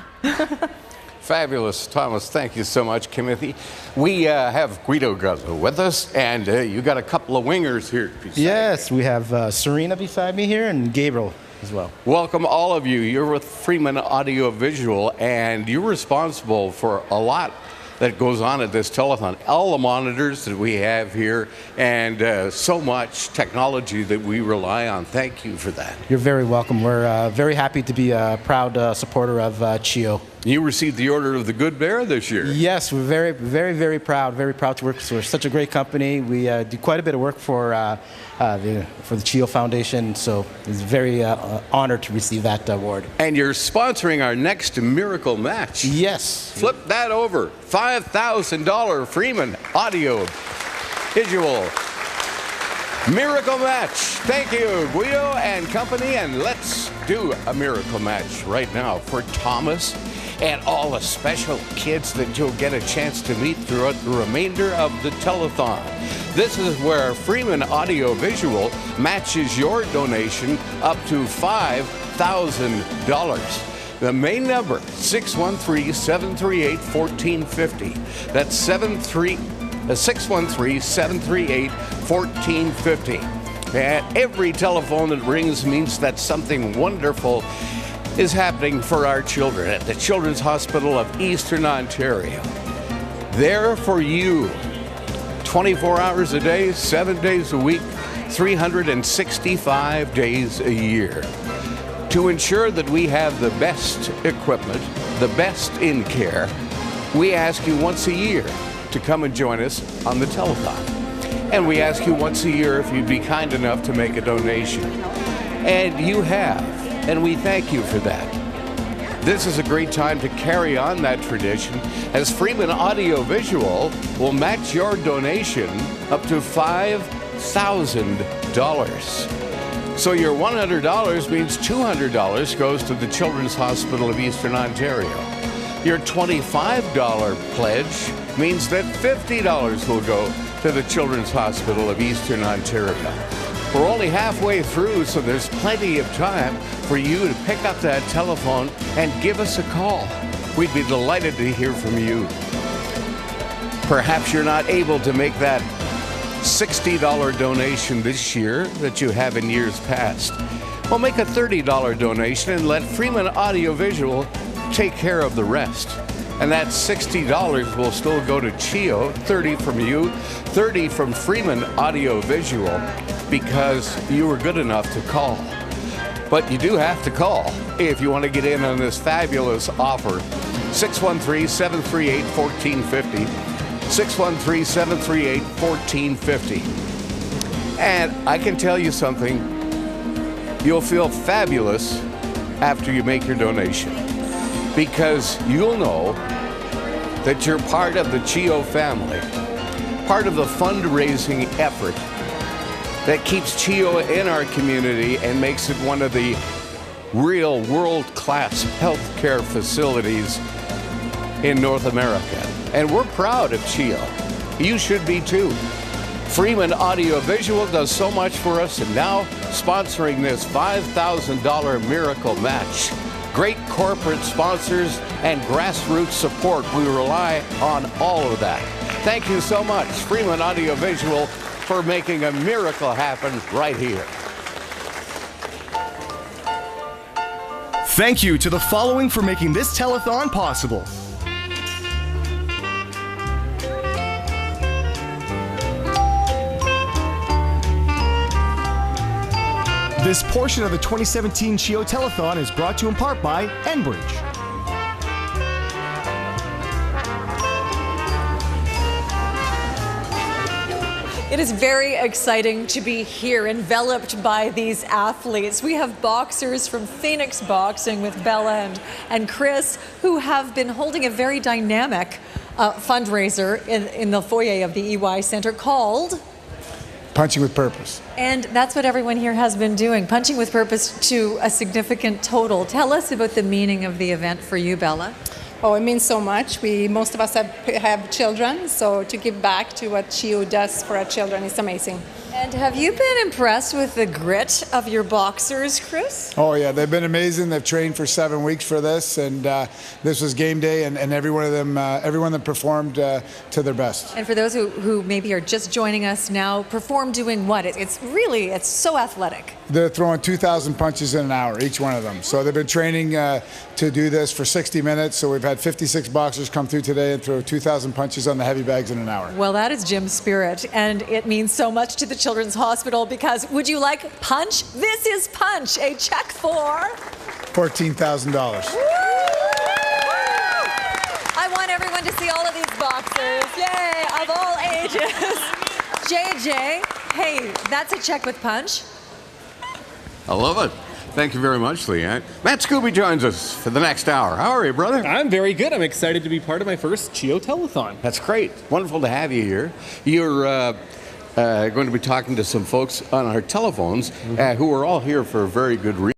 Fabulous, Thomas. Thank you so much, Timothy. We have Guido Guzzo with us, and you got a couple of wingers here. Yes, we have Serena beside me here and Gabriel as well. Welcome all of you. You're with Freeman Audiovisual, and you're responsible for a lot that goes on at this telethon. All the monitors that we have here, and so much technology that we rely on. Thank you for that. You're very welcome. We're very happy to be a proud supporter of CHEO. You received the Order of the Good Bear this year. Yes, we're very proud to work for such a great company. We do quite a bit of work for the CHEO Foundation, so it's very honored to receive that award. And you're sponsoring our next Miracle Match. Yes. Flip that over. $5,000 Freeman Audio Visual Miracle Match. Thank you, Guido and company, and let's do a Miracle Match right now for Thomas and all the special kids that you'll get a chance to meet throughout the remainder of the telethon. This is where Freeman Audio Visual matches your donation up to $5,000. The main number, 613-738-1450. That's 613-738-1450. And every telephone that rings means that something wonderful is happening for our children at the Children's Hospital of Eastern Ontario. There for you, 24 hours a day, 7 days a week, 365 days a year. To ensure that we have the best equipment, the best in care, we ask you once a year to come and join us on the telethon. And we ask you once a year if you'd be kind enough to make a donation. And you have. And we thank you for that. This is a great time to carry on that tradition, as Freeman Audiovisual will match your donation up to $5,000. So your $100 means $200 goes to the Children's Hospital of Eastern Ontario. Your $25 pledge means that $50 will go to the Children's Hospital of Eastern Ontario. We're only halfway through, so there's plenty of time for you to pick up that telephone and give us a call. We'd be delighted to hear from you. Perhaps you're not able to make that $60 donation this year that you have in years past. Well, make a $30 donation and let Freeman Audiovisual take care of the rest. And that $60 will still go to CHEO, 30 from you, 30 from Freeman Audiovisual, because you were good enough to call. But you do have to call if you want to get in on this fabulous offer. 613-738-1450. 613-738-1450. And I can tell you something, you'll feel fabulous after you make your donation, because you'll know that you're part of the CHEO family, part of the fundraising effort that keeps CHEO in our community and makes it one of the real world-class healthcare facilities in North America. And we're proud of CHEO. You should be too. Freeman Audiovisual does so much for us, and now sponsoring this $5,000 Miracle Match. Great corporate sponsors and grassroots support. We rely on all of that. Thank you so much, Freeman Audiovisual, for making a miracle happen right here. Thank you to the following for making this telethon possible. This portion of the 2017 CHEO Telethon is brought to you in part by Enbridge. It is very exciting to be here, enveloped by these athletes. We have boxers from Phoenix Boxing with Bella and Chris, who have been holding a very dynamic fundraiser in the foyer of the EY Center called Punching with Purpose. And that's what everyone here has been doing, punching with purpose to a significant total. Tell us about the meaning of the event for you, Bella. Oh, it means so much. Most of us have children, so to give back to what CHEO does for our children is amazing. And have you been impressed with the grit of your boxers, Chris? Oh yeah, they've been amazing. They've trained for 7 weeks for this, and this was game day, and every one of them, everyone that performed to their best. And for those who maybe are just joining us now, perform doing what? It's so athletic. They're throwing 2,000 punches in an hour, each one of them. So they've been training to do this for 60 minutes. So we've had 56 boxers come through today and throw 2,000 punches on the heavy bags in an hour. Well, that is Jim's spirit, and it means so much to the Children's Hospital because would you like Punch? This is Punch, a check for $14,000. I want everyone to see all of these boxers. Yay, of all ages. JJ, hey, that's a check with Punch. I love it. Thank you very much, Leanne. Matt Scooby joins us for the next hour. How are you, brother? I'm very good. I'm excited to be part of my first CHEO Telethon. That's great. Wonderful to have you here. You're going to be talking to some folks on our telephones who are all here for a very good reason.